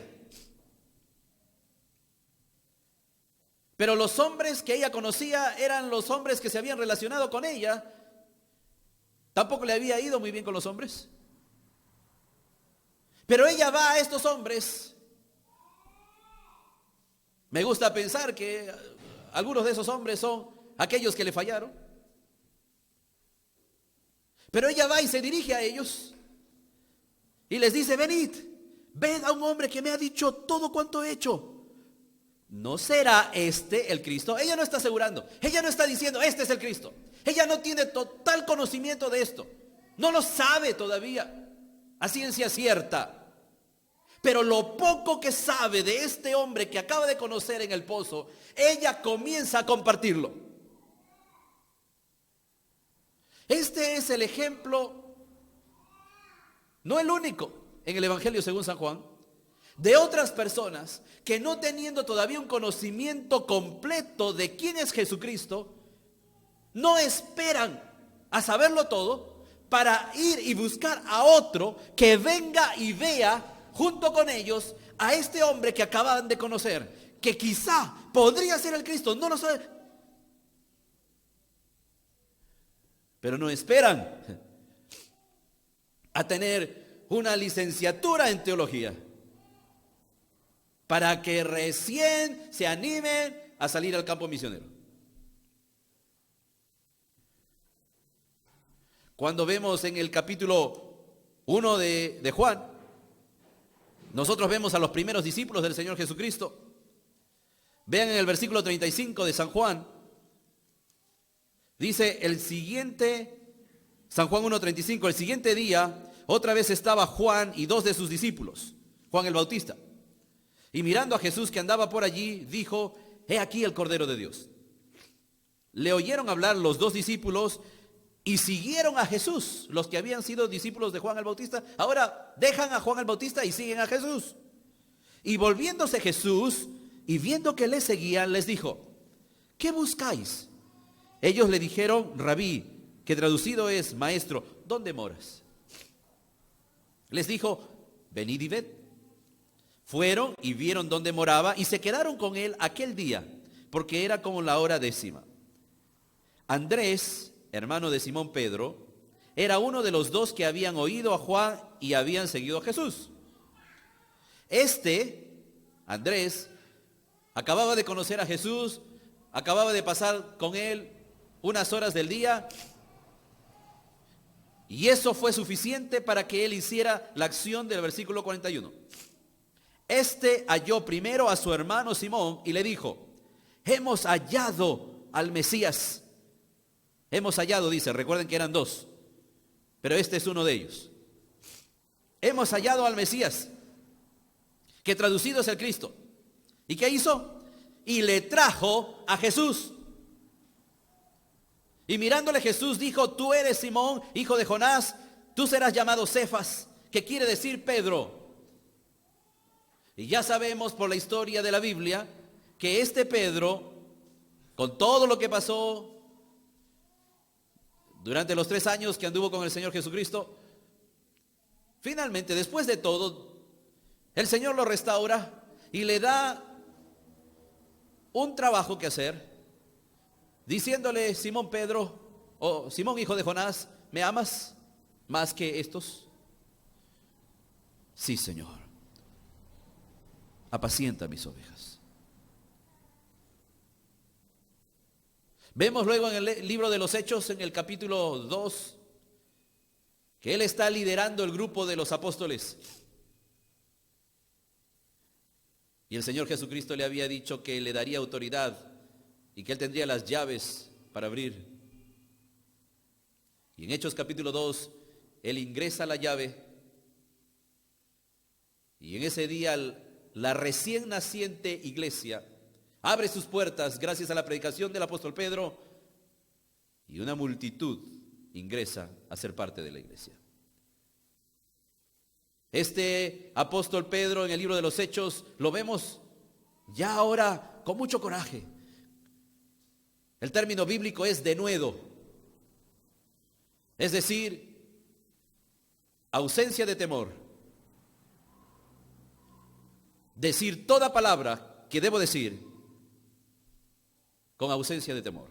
Pero los hombres que ella conocía eran los hombres que se habían relacionado con ella. Tampoco le había ido muy bien con los hombres. Pero ella va a estos hombres. Me gusta pensar que algunos de esos hombres son aquellos que le fallaron. Pero ella va y se dirige a ellos y les dice: venid, ved a un hombre que me ha dicho todo cuanto he hecho. ¿No será este el Cristo? Ella no está asegurando, ella no está diciendo este es el Cristo. Ella no tiene total conocimiento de esto, no lo sabe todavía a ciencia cierta. Pero lo poco que sabe de este hombre que acaba de conocer en el pozo, ella comienza a compartirlo. Este es el ejemplo, no el único, en el Evangelio según San Juan, de otras personas que, no teniendo todavía un conocimiento completo de quién es Jesucristo, no esperan a saberlo todo para ir y buscar a otro que venga y vea junto con ellos a este hombre que acaban de conocer, que quizá podría ser el Cristo, no lo sabe. Pero no esperan a tener una licenciatura en teología para que recién se animen a salir al campo misionero. Cuando vemos en el capítulo 1 de Juan, nosotros vemos a los primeros discípulos del Señor Jesucristo. Vean en el versículo 35 de San Juan, dice el siguiente, San Juan 1:35, el siguiente día, otra vez estaba Juan y 2 de sus discípulos, Juan el Bautista. Y mirando a Jesús que andaba por allí, dijo: he aquí el Cordero de Dios. Le oyeron hablar los 2 discípulos y siguieron a Jesús. Los que habían sido discípulos de Juan el Bautista, ahora dejan a Juan el Bautista y siguen a Jesús. Y volviéndose Jesús y viendo que le seguían, les dijo: ¿qué buscáis? Ellos le dijeron: Rabí, que traducido es maestro, ¿dónde moras? Les dijo: venid y ved. Fueron y vieron dónde moraba y se quedaron con él aquel día, porque era como la hora 10:00. Andrés, hermano de Simón Pedro, era uno de los 2 que habían oído a Juan y habían seguido a Jesús. Andrés, acababa de conocer a Jesús, acababa de pasar con él unas horas del día, y eso fue suficiente para que él hiciera la acción del versículo 41. Halló primero a su hermano Simón y le dijo: hemos hallado al Mesías. Hemos hallado, dice, recuerden que eran 2, pero este es uno de ellos. Hemos hallado al Mesías, que traducido es el Cristo. ¿Y qué hizo? Y le trajo a Jesús. Y mirándole Jesús dijo: tú eres Simón, hijo de Jonás, tú serás llamado Cefas, que quiere decir Pedro. Y ya sabemos por la historia de la Biblia que este Pedro, con todo lo que pasó durante los 3 años que anduvo con el Señor Jesucristo, finalmente, después de todo, el Señor lo restaura y le da un trabajo que hacer, diciéndole: Simón Pedro, o Simón hijo de Jonás, ¿me amas más que estos? Sí, Señor. Apacienta mis ovejas. Vemos luego en el libro de los Hechos, en el capítulo 2, que él está liderando el grupo de los apóstoles. Y el Señor Jesucristo le había dicho que le daría autoridad y que él tendría las llaves para abrir. Y en Hechos capítulo 2, él ingresa la llave. Y en ese día la recién naciente iglesia abre sus puertas gracias a la predicación del apóstol Pedro, y una multitud ingresa a ser parte de la iglesia. Este apóstol Pedro en el libro de los Hechos lo vemos ya ahora con mucho coraje. El término bíblico es denuedo, es decir, ausencia de temor. Decir toda palabra que debo decir con ausencia de temor.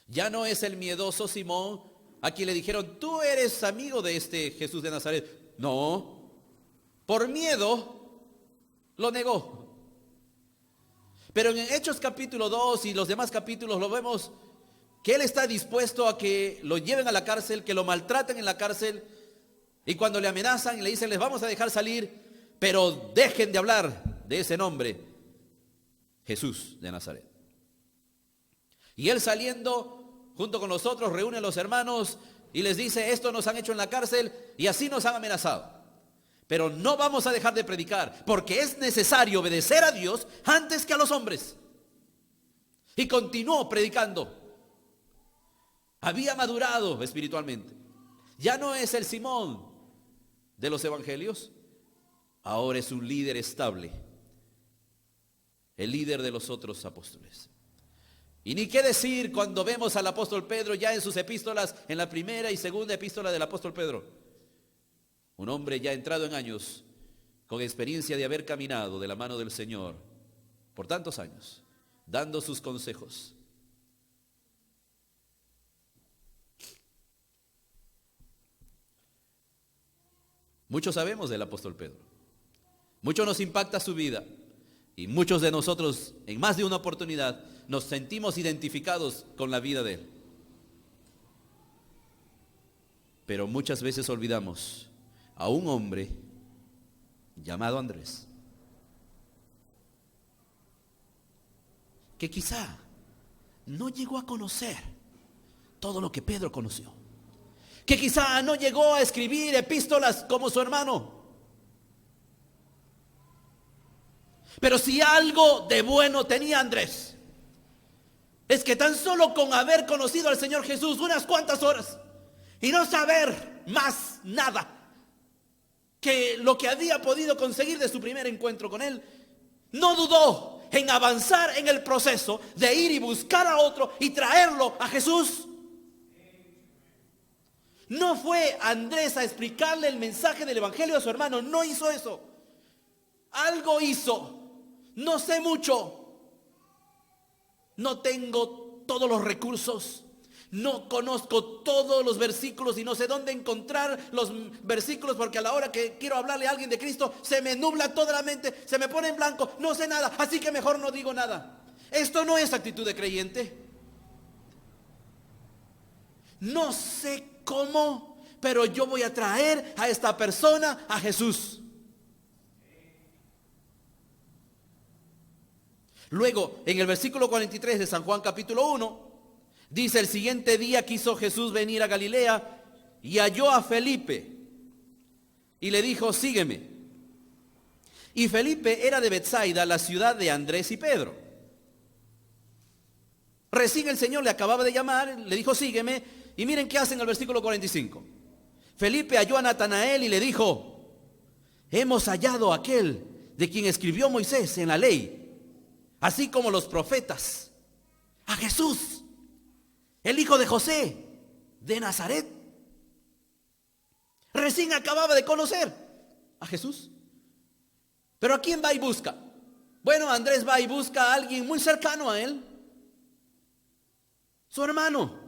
Ya no es el miedoso Simón a quien le dijeron, tú eres amigo de este Jesús de Nazaret. No, por miedo lo negó. Pero en Hechos capítulo 2 y los demás capítulos lo vemos que él está dispuesto a que lo lleven a la cárcel, que lo maltraten en la cárcel, y cuando le amenazan y le dicen, les vamos a dejar salir, pero dejen de hablar de ese nombre, Jesús de Nazaret. Y él saliendo junto con los otros reúne a los hermanos y les dice, esto nos han hecho en la cárcel y así nos han amenazado. Pero no vamos a dejar de predicar, porque es necesario obedecer a Dios antes que a los hombres. Y continuó predicando. Había madurado espiritualmente. Ya no es el Simón de los evangelios, ahora es un líder estable, el líder de los otros apóstoles. Y ni qué decir cuando vemos al apóstol Pedro ya en sus epístolas, en la primera y segunda epístola del apóstol Pedro. Un hombre ya entrado en años, con experiencia de haber caminado de la mano del Señor por tantos años, dando sus consejos. Muchos sabemos del apóstol Pedro. Mucho nos impacta su vida. Y muchos de nosotros, en más de una oportunidad, nos sentimos identificados con la vida de él. Pero muchas veces olvidamos a un hombre llamado Andrés, que quizá no llegó a conocer todo lo que Pedro conoció, que quizá no llegó a escribir epístolas como su hermano. Pero si algo de bueno tenía Andrés, es que tan solo con haber conocido al Señor Jesús unas cuantas horas y no saber más nada que lo que había podido conseguir de su primer encuentro con él, no dudó en avanzar en el proceso de ir y buscar a otro y traerlo a Jesús. No fue Andrés a explicarle el mensaje del evangelio a su hermano, no hizo eso. Algo hizo. No sé mucho, no tengo todos los recursos, no conozco todos los versículos y no sé dónde encontrar los versículos, porque a la hora que quiero hablarle a alguien de Cristo se me nubla toda la mente, se me pone en blanco, no sé nada, así que mejor no digo nada. Esto no es actitud de creyente. No sé cómo, pero yo voy a traer a esta persona a Jesús. Luego, en el versículo 43 de San Juan capítulo 1, dice, el siguiente día quiso Jesús venir a Galilea y halló a Felipe y le dijo, sígueme. Y Felipe era de Betsaida, la ciudad de Andrés y Pedro. Recién el Señor le acababa de llamar, le dijo, sígueme. Y miren qué hace en el versículo 45. Felipe halló a Natanael y le dijo, hemos hallado a aquel de quien escribió Moisés en la ley, así como los profetas, a Jesús, el hijo de José, de Nazaret. Recién acababa de conocer a Jesús. Pero ¿a quién va y busca? Bueno, Andrés va y busca a alguien muy cercano a él, su hermano.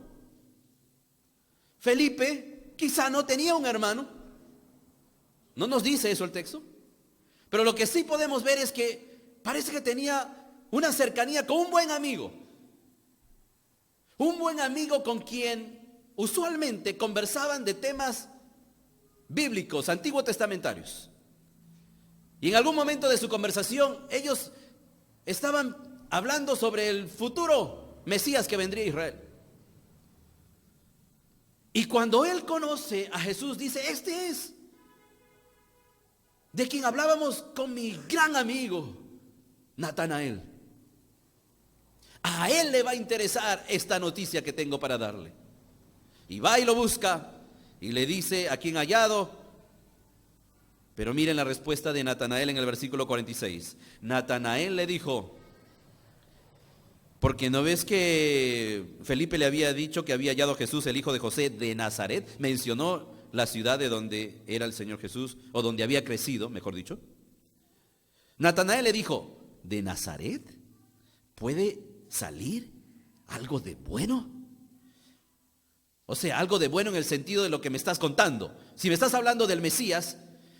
Felipe quizá no tenía un hermano. No nos dice eso el texto. Pero lo que sí podemos ver es que parece que tenía una cercanía con un buen amigo. Un buen amigo con quien usualmente conversaban de temas bíblicos, antiguo testamentarios. Y en algún momento de su conversación ellos estaban hablando sobre el futuro Mesías que vendría a Israel. Y cuando él conoce a Jesús, dice, este es de quien hablábamos con mi gran amigo Natanael. A él le va a interesar esta noticia que tengo para darle. Y va y lo busca y le dice, ¿a quién ha hallado? Pero miren la respuesta de Natanael en el versículo 46. Natanael le dijo, porque ¿no ves que Felipe le había dicho que había hallado a Jesús, el hijo de José de Nazaret? Mencionó la ciudad de donde era el Señor Jesús, o donde había crecido, mejor dicho. Natanael le dijo, ¿de Nazaret? ¿puede salir algo de bueno? O sea, algo de bueno en el sentido de lo que me estás contando. Si me estás hablando del Mesías,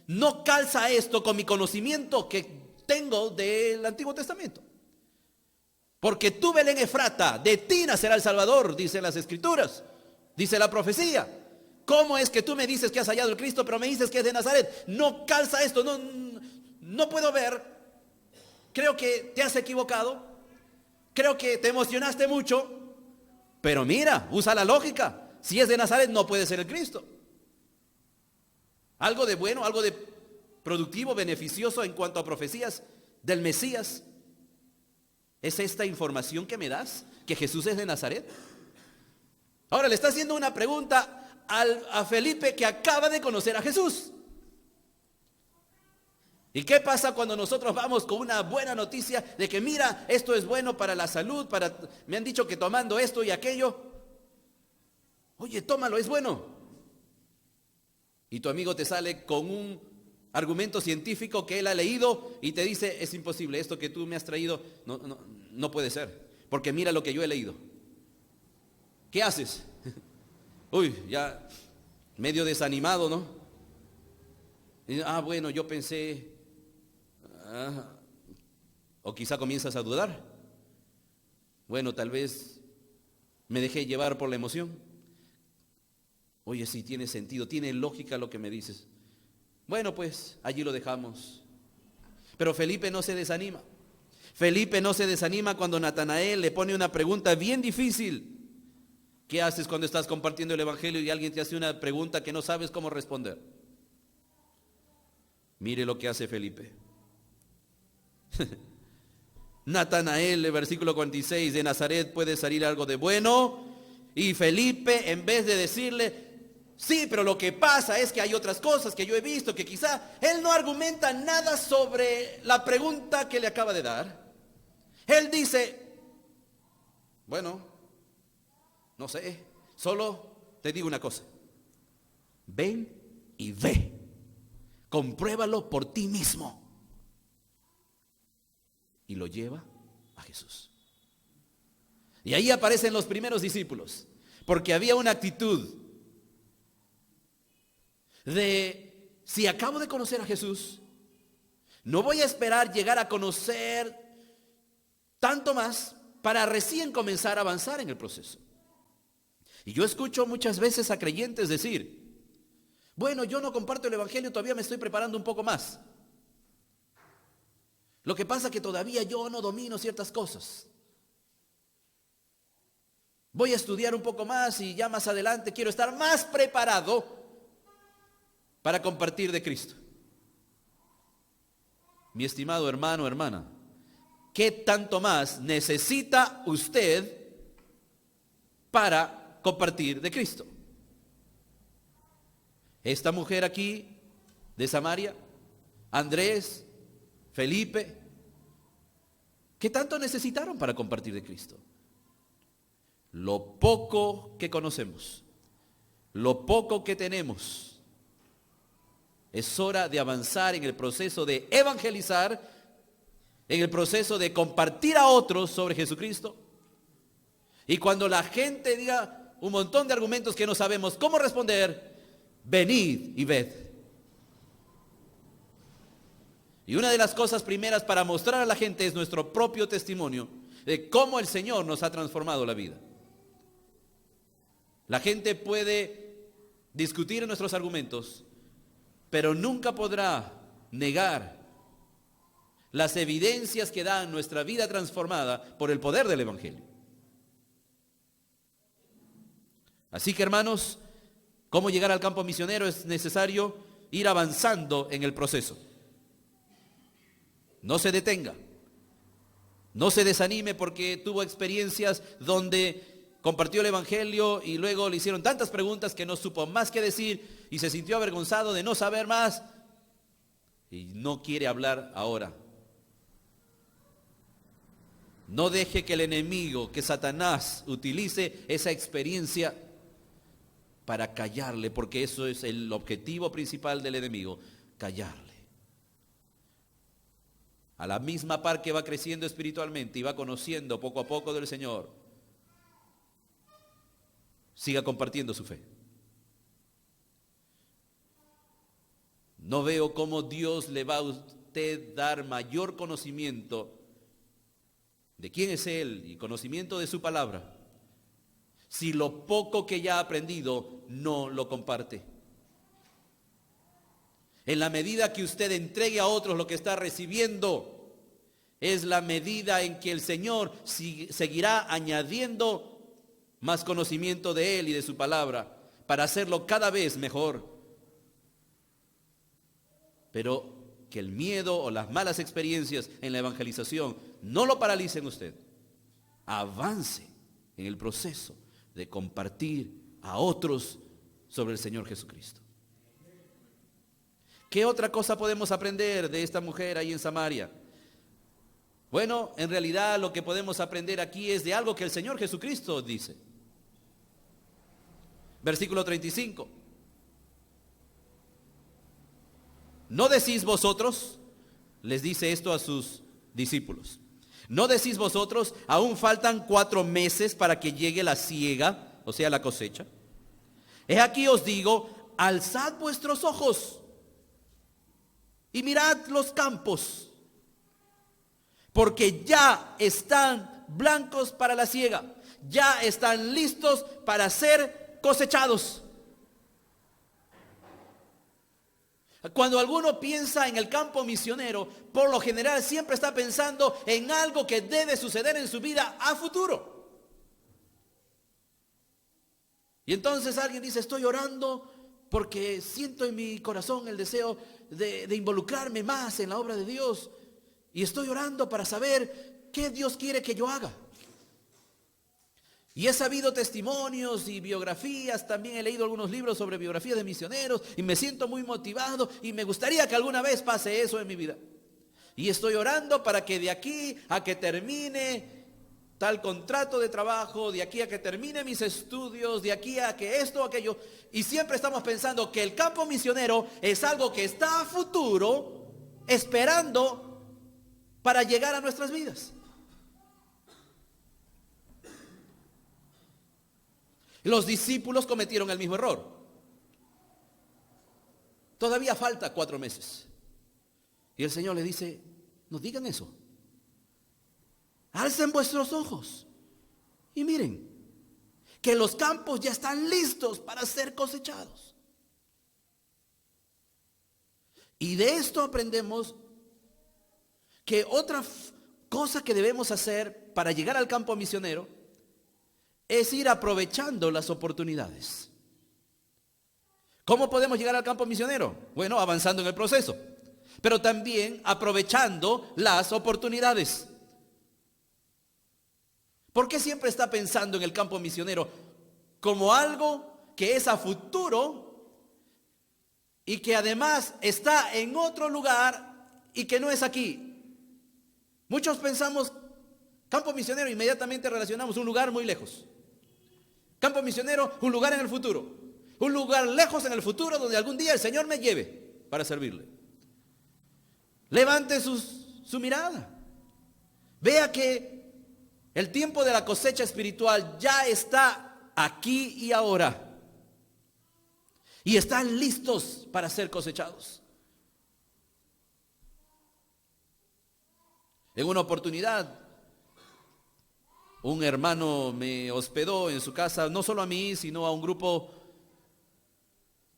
no calza esto con mi conocimiento que tengo del Antiguo Testamento. Porque tú, Belén Efrata, de ti nacerá el Salvador, dicen las Escrituras, dice la profecía. ¿Cómo es que tú me dices que has hallado el Cristo, pero me dices que es de Nazaret? No calza esto, no puedo ver. Creo que te has equivocado. Creo que te emocionaste mucho. Pero mira, usa la lógica. Si es de Nazaret, no puede ser el Cristo. Algo de bueno, algo de productivo, beneficioso en cuanto a profecías del Mesías. ¿Es esta información que me das? ¿Que Jesús es de Nazaret? Ahora le está haciendo una pregunta a Felipe, que acaba de conocer a Jesús. ¿Y qué pasa cuando nosotros vamos con una buena noticia de que mira, esto es bueno para la salud, me han dicho que tomando esto y aquello? Oye, tómalo, es bueno. Y tu amigo te sale con un argumento científico que él ha leído y te dice, es imposible, esto que tú me has traído no puede ser, porque mira lo que yo he leído. ¿Qué haces? Uy, ya medio desanimado, ¿no? Y, bueno, yo pensé, o quizá comienzas a dudar. Bueno, tal vez me dejé llevar por la emoción. Oye, sí, tiene sentido, tiene lógica lo que me dices. Bueno, pues allí lo dejamos. Pero Felipe no se desanima. Felipe no se desanima cuando Natanael le pone una pregunta bien difícil. ¿Qué haces cuando estás compartiendo el Evangelio y alguien te hace una pregunta que no sabes cómo responder? Mire lo que hace Felipe. Natanael, versículo 46, de Nazaret puede salir algo de bueno. Y Felipe, en vez de decirle, sí, pero lo que pasa es que hay otras cosas que yo he visto, que quizá él no argumenta nada sobre la pregunta que le acaba de dar. Él dice, bueno, no sé, solo te digo una cosa. Ven y ve. Compruébalo por ti mismo. Y lo lleva a Jesús. Y ahí aparecen los primeros discípulos, porque había una actitud de, si acabo de conocer a Jesús, no voy a esperar llegar a conocer tanto más para recién comenzar a avanzar en el proceso. Y yo escucho muchas veces a creyentes decir, bueno, yo no comparto el Evangelio, todavía me estoy preparando un poco más. Lo que pasa es que todavía yo no domino ciertas cosas. Voy a estudiar un poco más y ya más adelante quiero estar más preparado para compartir de Cristo. Mi estimado hermano, hermana, ¿qué tanto más necesita usted para compartir de Cristo? Esta mujer aquí de Samaria, Andrés, Felipe, ¿qué tanto necesitaron para compartir de Cristo? Lo poco que conocemos, lo poco que tenemos. Es hora de avanzar en el proceso de evangelizar, en el proceso de compartir a otros sobre Jesucristo. Y cuando la gente diga un montón de argumentos que no sabemos cómo responder, venid y ved. Y una de las cosas primeras para mostrar a la gente es nuestro propio testimonio de cómo el Señor nos ha transformado la vida. La gente puede discutir nuestros argumentos, pero nunca podrá negar las evidencias que dan nuestra vida transformada por el poder del Evangelio. Así que, hermanos, ¿cómo llegar al campo misionero? Es necesario ir avanzando en el proceso. No se detenga, no se desanime porque tuvo experiencias donde compartió el Evangelio y luego le hicieron tantas preguntas que no supo más que decir y se sintió avergonzado de no saber más y no quiere hablar ahora. No deje que el enemigo, que Satanás, utilice esa experiencia para callarle, porque eso es el objetivo principal del enemigo, callarle. a la misma par que va creciendo espiritualmente y va conociendo poco a poco del Señor, siga compartiendo su fe. No veo cómo Dios le va a usted dar mayor conocimiento de quién es Él y conocimiento de su palabra, si lo poco que ya ha aprendido no lo comparte. En la medida que usted entregue a otros lo que está recibiendo, es la medida en que el Señor seguirá añadiendo más conocimiento de Él y de su palabra para hacerlo cada vez mejor. Pero que el miedo o las malas experiencias en la evangelización no lo paralicen usted. Avance en el proceso de compartir a otros sobre el Señor Jesucristo. ¿Qué otra cosa podemos aprender de esta mujer ahí en Samaria? Bueno, en realidad lo que podemos aprender aquí es de algo que el Señor Jesucristo dice. Versículo 35. ¿No decís vosotros? Les dice esto a sus discípulos. ¿No decís vosotros, aún faltan 4 meses para que llegue la siega, o sea, la cosecha? He aquí os digo, alzad vuestros ojos y mirad los campos, porque ya están blancos para la siega, ya están listos para ser cosechados. Cuando alguno piensa en el campo misionero, por lo general siempre está pensando en algo que debe suceder en su vida a futuro. Y entonces alguien dice, estoy orando porque siento en mi corazón el deseo de involucrarme más en la obra de Dios. Y estoy orando para saber qué Dios quiere que yo haga. Y he sabido testimonios y biografías, también he leído algunos libros sobre biografías de misioneros y me siento muy motivado y me gustaría que alguna vez pase eso en mi vida. Y estoy orando para que de aquí a que termine tal contrato de trabajo, de aquí a que termine mis estudios, de aquí a que esto o aquello. Y siempre estamos pensando que el campo misionero es algo que está a futuro, esperando para llegar a nuestras vidas. Los discípulos cometieron el mismo error. Todavía falta 4 meses. Y el Señor les dice, no digan eso. Alcen vuestros ojos y miren que los campos ya están listos para ser cosechados. Y de esto aprendemos que otra cosa que debemos hacer para llegar al campo misionero es ir aprovechando las oportunidades. ¿Cómo podemos llegar al campo misionero? Bueno, avanzando en el proceso, pero también aprovechando las oportunidades. ¿Por qué siempre está pensando en el campo misionero como algo que es a futuro y que además está en otro lugar y que no es aquí? Muchos pensamos campo misionero, inmediatamente relacionamos un lugar muy lejos. Campo misionero, un lugar en el futuro. Un lugar lejos en el futuro donde algún día el Señor me lleve para servirle. Levante su mirada. Vea que el tiempo de la cosecha espiritual ya está aquí y ahora. Y están listos para ser cosechados. En una oportunidad, un hermano me hospedó en su casa, no solo a mí, sino a un grupo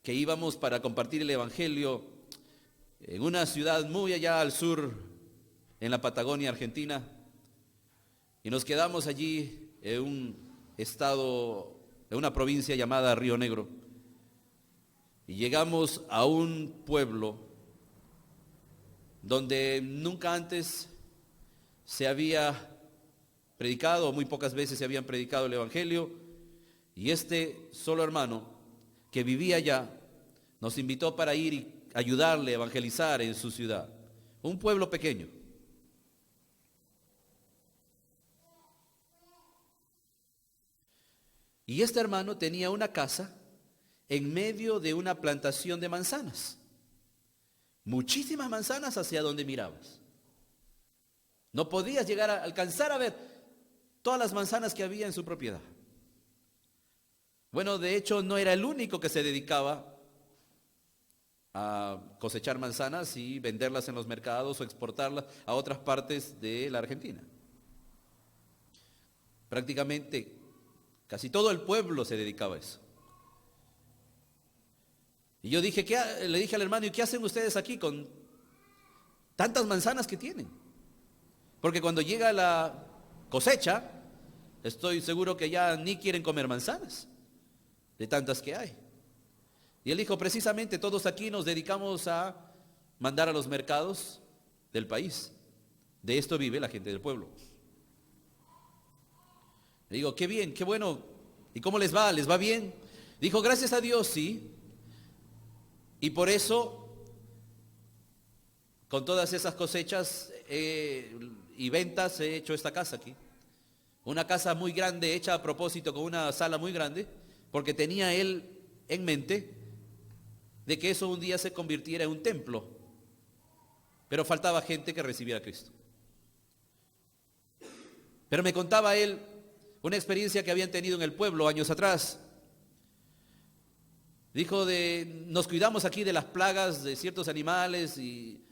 que íbamos para compartir el evangelio en una ciudad muy allá al sur, en la Patagonia Argentina. Y nos quedamos allí en un estado, en una provincia llamada Río Negro. Y llegamos a un pueblo donde nunca antes se había predicado, muy pocas veces se habían predicado el evangelio, y este solo hermano que vivía allá nos invitó para ir y ayudarle a evangelizar en su ciudad, un pueblo pequeño. Y este hermano tenía una casa en medio de una plantación de manzanas, muchísimas manzanas hacia donde mirabas. No podías llegar a alcanzar a ver todas las manzanas que había en su propiedad. Bueno, de hecho no era el único que se dedicaba a cosechar manzanas y venderlas en los mercados o exportarlas a otras partes de la Argentina. Prácticamente casi todo el pueblo se dedicaba a eso. Y yo dije, le dije al hermano, ¿y qué hacen ustedes aquí con tantas manzanas que tienen? Porque cuando llega la cosecha, estoy seguro que ya ni quieren comer manzanas, de tantas que hay. Y él dijo, precisamente todos aquí nos dedicamos a mandar a los mercados del país. De esto vive la gente del pueblo. Le digo, qué bien, qué bueno. ¿Y cómo les va? ¿Les va bien? Dijo, gracias a Dios, sí. Y por eso, con todas esas cosechas y ventas, he hecho esta casa aquí. Una casa muy grande, hecha a propósito con una sala muy grande, porque tenía él en mente de que eso un día se convirtiera en un templo. Pero faltaba gente que recibiera a Cristo. Pero me contaba él una experiencia que habían tenido en el pueblo años atrás. Dijo nos cuidamos aquí de las plagas de ciertos animales y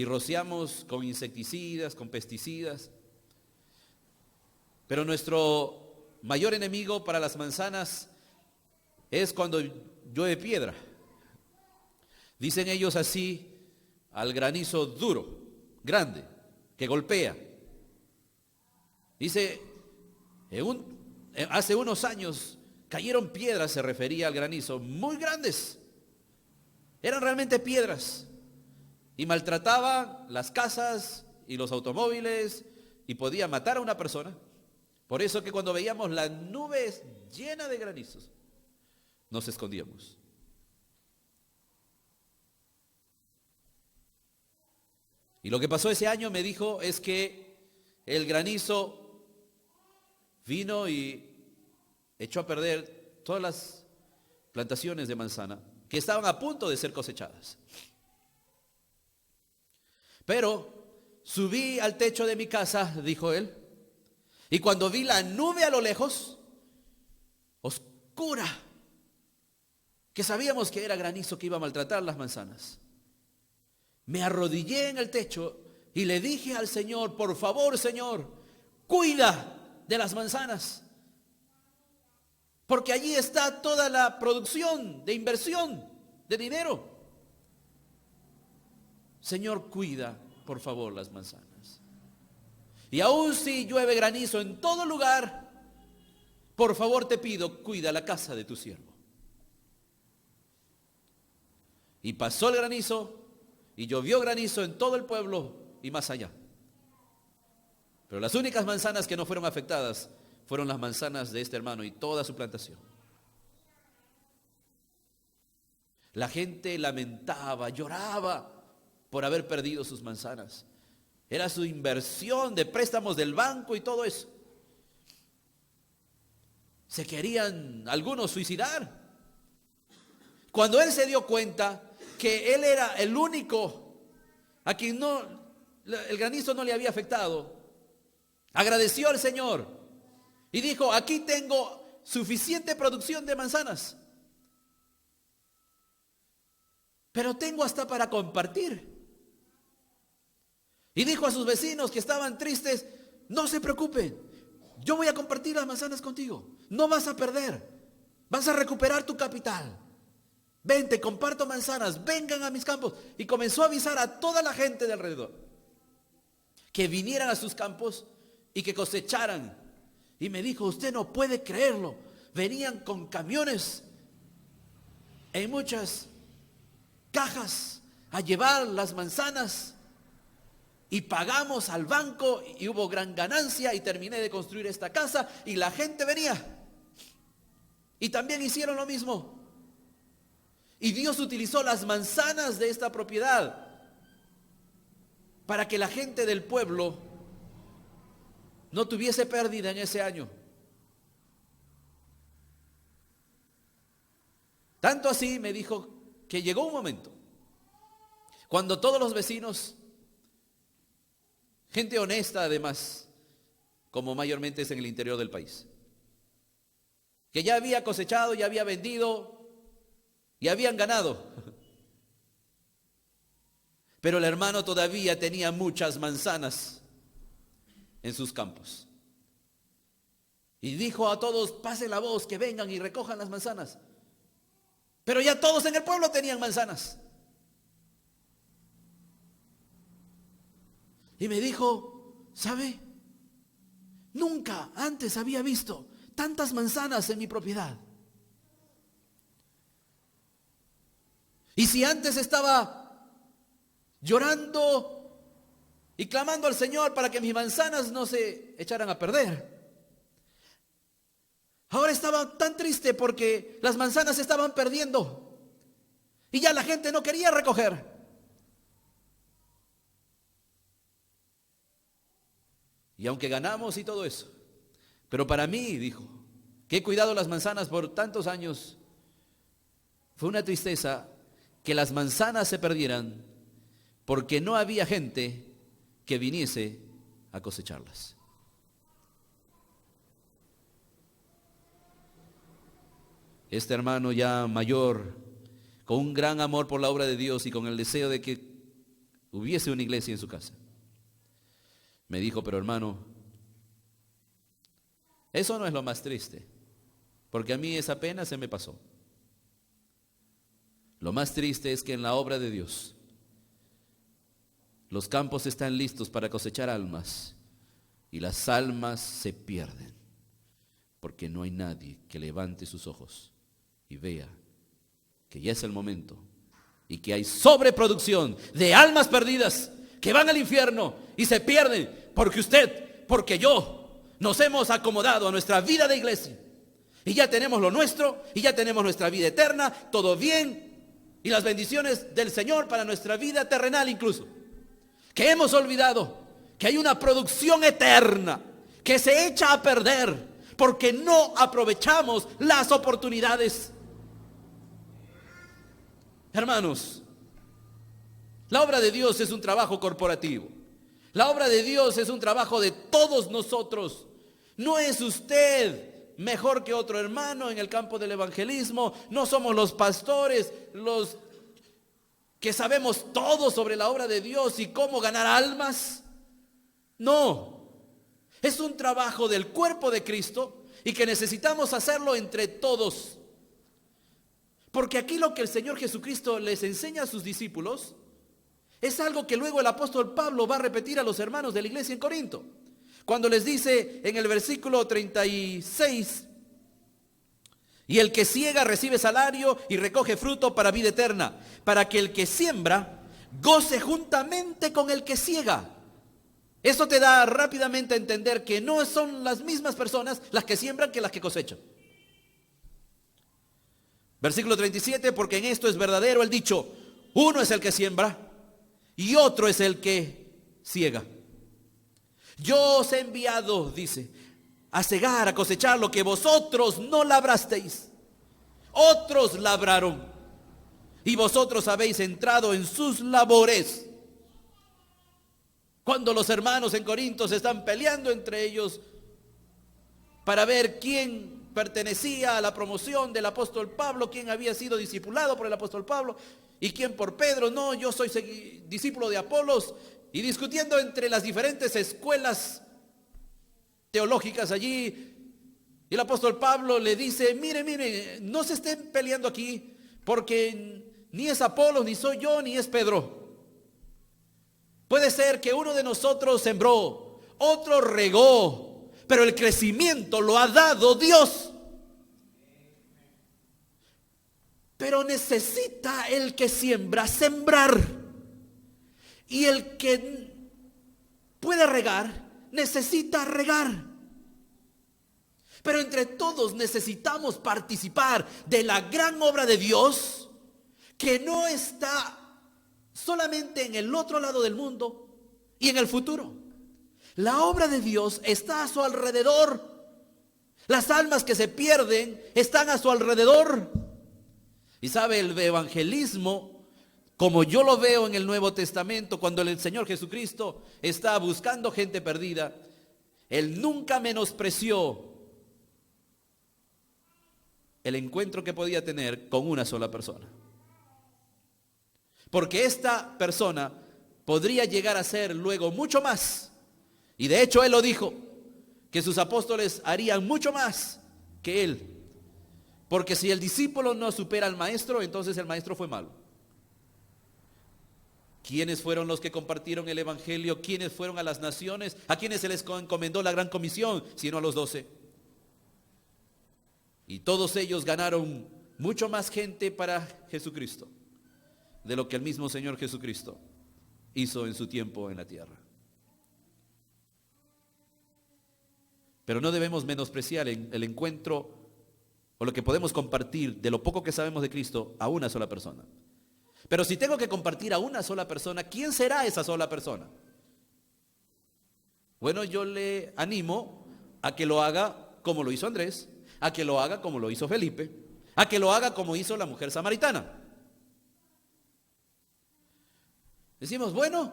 rociamos con insecticidas, con pesticidas. Pero nuestro mayor enemigo para las manzanas es cuando llueve piedra. Dicen ellos así al granizo duro, grande, que golpea. Dice, hace unos años cayeron piedras, se refería al granizo, muy grandes. Eran realmente piedras. Y maltrataba las casas y los automóviles y podía matar a una persona. Por eso que cuando veíamos la nube llena de granizos, nos escondíamos. Y lo que pasó ese año, me dijo, es que el granizo vino y echó a perder todas las plantaciones de manzana que estaban a punto de ser cosechadas. Pero subí al techo de mi casa, dijo él, y cuando vi la nube a lo lejos, oscura, que sabíamos que era granizo que iba a maltratar las manzanas, me arrodillé en el techo y le dije al Señor, por favor, Señor, cuida de las manzanas, porque allí está toda la producción de inversión de dinero. Señor, cuida, por favor, las manzanas. Y aun si llueve granizo en todo lugar, por favor te pido, cuida la casa de tu siervo. Y pasó el granizo, y llovió granizo en todo el pueblo y más allá. Pero las únicas manzanas que no fueron afectadas fueron las manzanas de este hermano y toda su plantación. La gente lamentaba, lloraba por haber perdido sus manzanas. Era su inversión de préstamos del banco y todo eso. Se querían algunos suicidar. Cuando él se dio cuenta que él era el único a quien el granizo no le había afectado, agradeció al Señor y dijo, aquí tengo suficiente producción de manzanas, pero tengo hasta para compartir. Y dijo a sus vecinos que estaban tristes, no se preocupen, yo voy a compartir las manzanas contigo, no vas a perder, vas a recuperar tu capital. Vente, comparto manzanas, vengan a mis campos. Y comenzó a avisar a toda la gente de alrededor que vinieran a sus campos y que cosecharan. Y me dijo, usted no puede creerlo, venían con camiones en muchas cajas a llevar las manzanas y pagamos al banco y hubo gran ganancia y terminé de construir esta casa y la gente venía y también hicieron lo mismo. Y Dios utilizó las manzanas de esta propiedad para que la gente del pueblo no tuviese pérdida en ese año. Tanto así, me dijo, que llegó un momento cuando todos los vecinos Gente honesta además, como mayormente es en el interior del país, que ya había cosechado, ya había vendido y habían ganado. Pero el hermano todavía tenía muchas manzanas en sus campos. Y dijo a todos: pasen la voz, que vengan y recojan las manzanas. Pero ya todos en el pueblo tenían manzanas. Y me dijo: ¿sabe? Nunca antes había visto tantas manzanas en mi propiedad. Y si antes estaba llorando y clamando al Señor para que mis manzanas no se echaran a perder, ahora estaba tan triste porque las manzanas se estaban perdiendo y ya la gente no quería recoger. Y aunque ganamos y todo eso, pero para mí, dijo, que he cuidado las manzanas por tantos años, fue una tristeza que las manzanas se perdieran porque no había gente que viniese a cosecharlas. Este hermano ya mayor, con un gran amor por la obra de Dios y con el deseo de que hubiese una iglesia en su casa, me dijo: pero hermano, eso no es lo más triste, porque a mí esa pena se me pasó. Lo más triste es que en la obra de Dios los campos están listos para cosechar almas y las almas se pierden porque no hay nadie que levante sus ojos y vea que ya es el momento y que hay sobreproducción de almas perdidas que van al infierno y se pierden porque usted, porque yo nos hemos acomodado a nuestra vida de iglesia y ya tenemos lo nuestro y ya tenemos nuestra vida eterna, todo bien, y las bendiciones del Señor para nuestra vida terrenal incluso, que hemos olvidado que hay una producción eterna que se echa a perder porque no aprovechamos las oportunidades. Hermanos, la obra de Dios es un trabajo corporativo. La obra de Dios es un trabajo de todos nosotros. No es usted mejor que otro hermano en el campo del evangelismo. No somos los pastores los que sabemos todo sobre la obra de Dios y cómo ganar almas. No, es un trabajo del cuerpo de Cristo y que necesitamos hacerlo entre todos. Porque aquí lo que el Señor Jesucristo les enseña a sus discípulos es algo que luego el apóstol Pablo va a repetir a los hermanos de la iglesia en Corinto, cuando les dice en el versículo 36: y el que siega recibe salario y recoge fruto para vida eterna, para que el que siembra goce juntamente con el que siega. Esto te da rápidamente a entender que no son las mismas personas las que siembran que las que cosechan. Versículo 37: porque en esto es verdadero el dicho: uno es el que siembra y otro es el que siega. Yo os he enviado, dice, a segar, a cosechar lo que vosotros no labrasteis. Otros labraron y vosotros habéis entrado en sus labores. Cuando los hermanos en Corinto se están peleando entre ellos para ver quién pertenecía a la promoción del apóstol Pablo, quién había sido discipulado por el apóstol Pablo y quién por Pedro, no, yo soy discípulo de Apolos, y discutiendo entre las diferentes escuelas teológicas allí, y el apóstol Pablo le dice: mire, no se estén peleando aquí, porque ni es Apolos, ni soy yo, ni es Pedro. Puede ser que uno de nosotros sembró, otro regó, pero el crecimiento lo ha dado Dios. Pero necesita el que siembra sembrar, y el que puede regar necesita regar. Pero entre todos necesitamos participar de la gran obra de Dios, que no está solamente en el otro lado del mundo y en el futuro. La obra de Dios está a su alrededor. Las almas que se pierden están a su alrededor. Y sabe, el evangelismo como yo lo veo en el Nuevo Testamento, cuando el Señor Jesucristo está buscando gente perdida, Él nunca menospreció el encuentro que podía tener con una sola persona. Porque esta persona podría llegar a ser luego mucho más. Y de hecho Él lo dijo, que sus apóstoles harían mucho más que Él. Porque si el discípulo no supera al maestro, entonces el maestro fue malo. ¿Quiénes fueron los que compartieron el evangelio? ¿Quiénes fueron a las naciones? ¿A quiénes se les encomendó la gran comisión? Sino a los 12. Y todos ellos ganaron mucho más gente para Jesucristo de lo que el mismo Señor Jesucristo hizo en su tiempo en la tierra. Pero no debemos menospreciar el encuentro o lo que podemos compartir de lo poco que sabemos de Cristo a una sola persona. Pero si tengo que compartir a una sola persona, ¿quién será esa sola persona? Bueno, yo le animo a que lo haga como lo hizo Andrés, a que lo haga como lo hizo Felipe, a que lo haga como hizo la mujer samaritana. Decimos, bueno,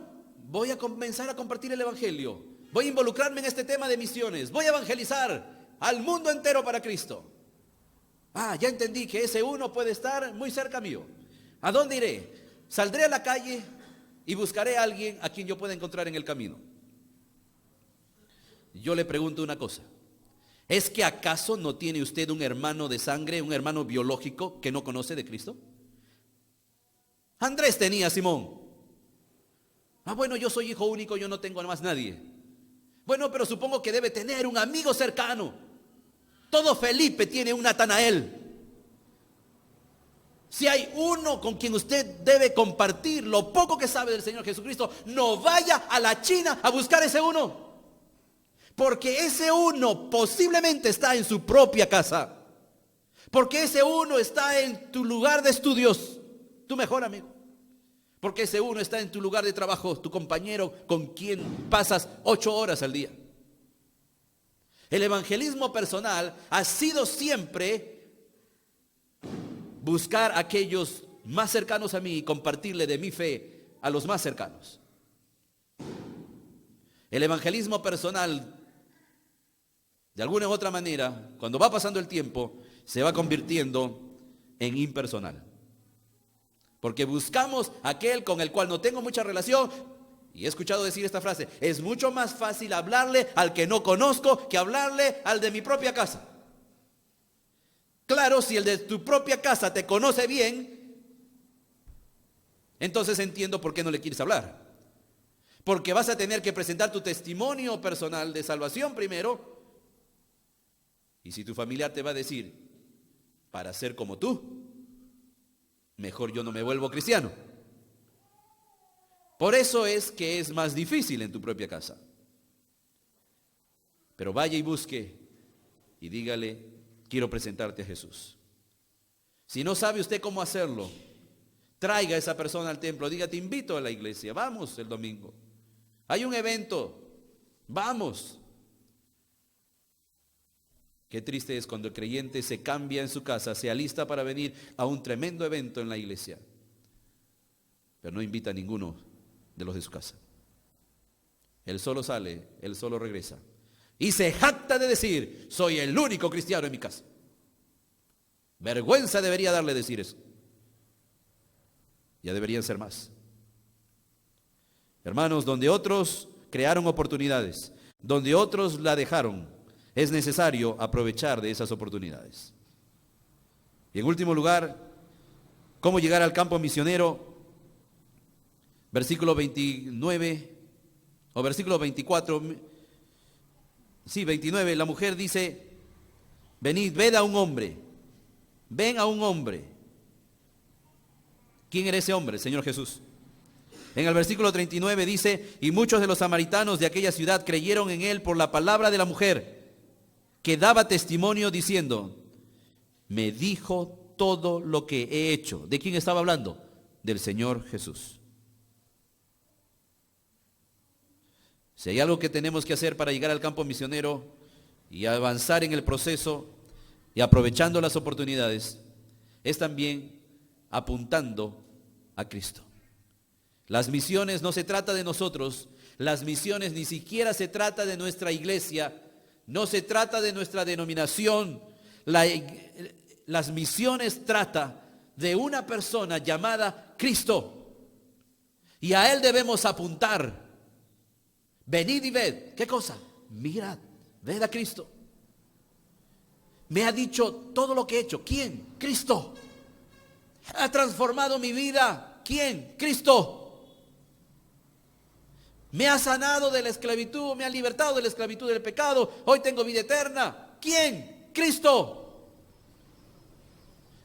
voy a comenzar a compartir el evangelio, voy a involucrarme en este tema de misiones, voy a evangelizar al mundo entero para Cristo. Ya entendí que ese uno puede estar muy cerca mío. ¿A dónde iré? Saldré a la calle y buscaré a alguien a quien yo pueda encontrar en el camino. Yo le pregunto una cosa. ¿Es que acaso no tiene usted un hermano de sangre, un hermano biológico que no conoce de Cristo? Andrés tenía a Simón. Bueno, yo soy hijo único, yo no tengo a más nadie. Bueno, pero supongo que debe tener un amigo cercano. Todo Felipe tiene un Natanael. Si hay uno con quien usted debe compartir lo poco que sabe del Señor Jesucristo, no vaya a la China a buscar ese uno. Porque ese uno posiblemente está en su propia casa. Porque ese uno está en tu lugar de estudios, tu mejor amigo. Porque ese uno está en tu lugar de trabajo, tu compañero con quien pasas 8 horas al día. El evangelismo personal ha sido siempre buscar a aquellos más cercanos a mí y compartirle de mi fe a los más cercanos. El evangelismo personal, de alguna u otra manera, cuando va pasando el tiempo, se va convirtiendo en impersonal. Porque buscamos aquel con el cual no tengo mucha relación. Y he escuchado decir esta frase: es mucho más fácil hablarle al que no conozco que hablarle al de mi propia casa. Claro, si el de tu propia casa te conoce bien, entonces entiendo por qué no le quieres hablar. Porque vas a tener que presentar tu testimonio personal de salvación primero. Y si tu familiar te va a decir, para ser como tú, mejor yo no me vuelvo cristiano. Por eso es que es más difícil en tu propia casa. Pero vaya y busque y dígale: quiero presentarte a Jesús. Si no sabe usted cómo hacerlo, traiga a esa persona al templo. Diga: te invito a la iglesia, vamos el domingo. Hay un evento, vamos. Qué triste es cuando el creyente se cambia en su casa, se alista para venir a un tremendo evento en la iglesia, pero no invita a ninguno de los de su casa. Él solo sale, él solo regresa. Y se jacta de decir: soy el único cristiano en mi casa. Vergüenza debería darle decir eso. Ya deberían ser más. Hermanos, donde otros crearon oportunidades, donde otros la dejaron, es necesario aprovechar de esas oportunidades. Y en último lugar, ¿cómo llegar al campo misionero? Versículo 29 o versículo 24. Sí, 29, la mujer dice: venid, ved a un hombre. Ven a un hombre. ¿Quién era ese hombre? Señor Jesús. En el versículo 39 dice: y muchos de los samaritanos de aquella ciudad creyeron en él por la palabra de la mujer, que daba testimonio diciendo: me dijo todo lo que he hecho. ¿De quién estaba hablando? Del Señor Jesús. Si hay algo que tenemos que hacer para llegar al campo misionero y avanzar en el proceso y aprovechando las oportunidades, es también apuntando a Cristo. Las misiones no se trata de nosotros, las misiones ni siquiera se trata de nuestra iglesia, no se trata de nuestra denominación. Las misiones trata de una persona llamada Cristo. Y a Él debemos apuntar. Venid y ved. ¿Qué cosa? Mirad, ved a Cristo. Me ha dicho todo lo que he hecho. ¿Quién? Cristo. Ha transformado mi vida. ¿Quién? Cristo. Me ha sanado de la esclavitud, me ha libertado de la esclavitud del pecado. Hoy tengo vida eterna. ¿Quién? Cristo.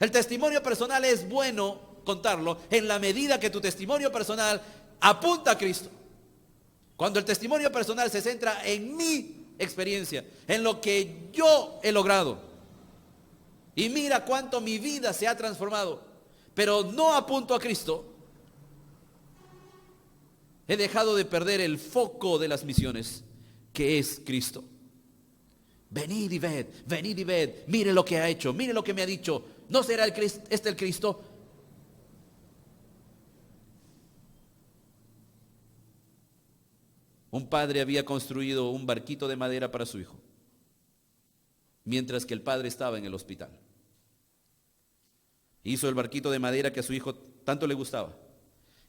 El testimonio personal es bueno contarlo en la medida que tu testimonio personal apunta a Cristo. Cuando el testimonio personal se centra en mi experiencia, en lo que yo he logrado. Y mira cuánto mi vida se ha transformado, pero no apunto a Cristo. He dejado de perder el foco de las misiones, que es Cristo. Venid y ved, mire lo que ha hecho, mire lo que me ha dicho. ¿No será el Cristo? Un padre había construido un barquito de madera para su hijo, mientras que el padre estaba en el hospital. Hizo el barquito de madera que a su hijo tanto le gustaba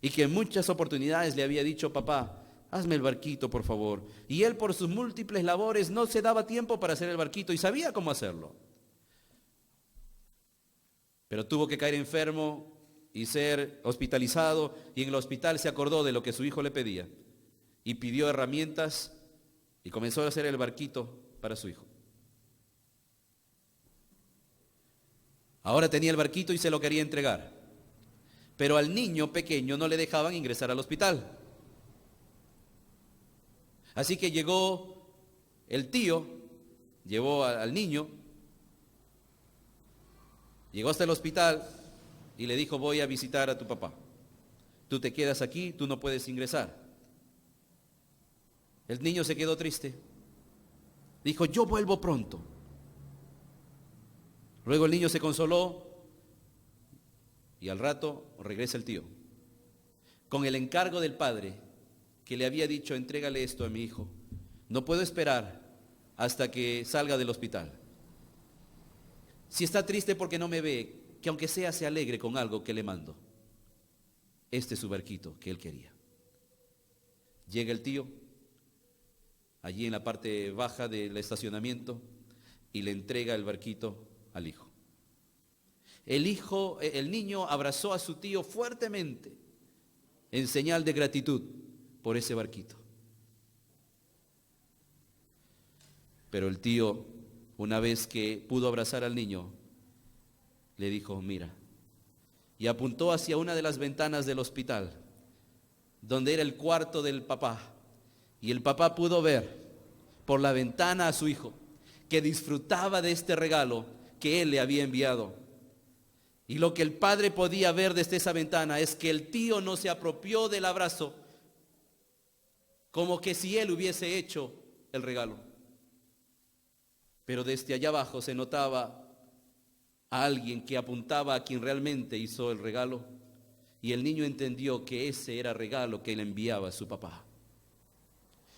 y que en muchas oportunidades le había dicho: papá, hazme el barquito, por favor. Y él, por sus múltiples labores, no se daba tiempo para hacer el barquito y sabía cómo hacerlo. Pero tuvo que caer enfermo y ser hospitalizado, y en el hospital se acordó de lo que su hijo le pedía y pidió herramientas y comenzó a hacer el barquito para su hijo. Ahora tenía el barquito y se lo quería entregar, pero al niño pequeño no le dejaban ingresar al hospital. Así que llegó el tío, llevó al niño, llegó hasta el hospital y le dijo: voy a visitar a tu papá. Tú te quedas aquí, tú no puedes ingresar. El niño se quedó triste. Dijo: yo vuelvo pronto. Luego el niño se consoló y al rato regresa el tío con el encargo del padre, que le había dicho: entrégale esto a mi hijo. No puedo esperar hasta que salga del hospital. Si está triste porque no me ve, que aunque sea se alegre con algo que le mando. Este es su barquito que él quería. Llega el tío allí en la parte baja del estacionamiento y le entrega el barquito al hijo. El niño abrazó a su tío fuertemente en señal de gratitud por ese barquito. Pero el tío, una vez que pudo abrazar al niño, le dijo: mira, y apuntó hacia una de las ventanas del hospital, donde era el cuarto del papá, y el papá pudo ver por la ventana a su hijo, que disfrutaba de este regalo que él le había enviado. Y lo que el padre podía ver desde esa ventana es que el tío no se apropió del abrazo como que si él hubiese hecho el regalo. Pero desde allá abajo se notaba a alguien que apuntaba a quien realmente hizo el regalo, y el niño entendió que ese era regalo que le enviaba a su papá.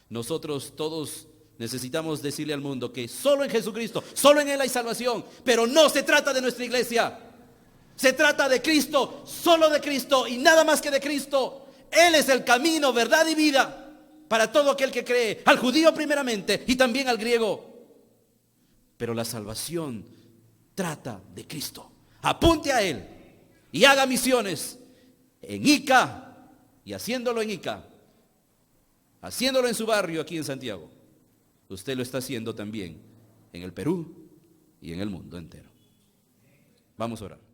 Nosotros todos necesitamos decirle al mundo que solo en Jesucristo, solo en Él hay salvación, pero no se trata de nuestra iglesia, se trata de Cristo, solo de Cristo y nada más que de Cristo. Él es el camino, verdad y vida para todo aquel que cree, al judío primeramente y también al griego. Pero la salvación trata de Cristo. Apunte a Él y haga misiones en Ica, y haciéndolo en Ica, haciéndolo en su barrio aquí en Santiago, usted lo está haciendo también en el Perú y en el mundo entero. Vamos a orar.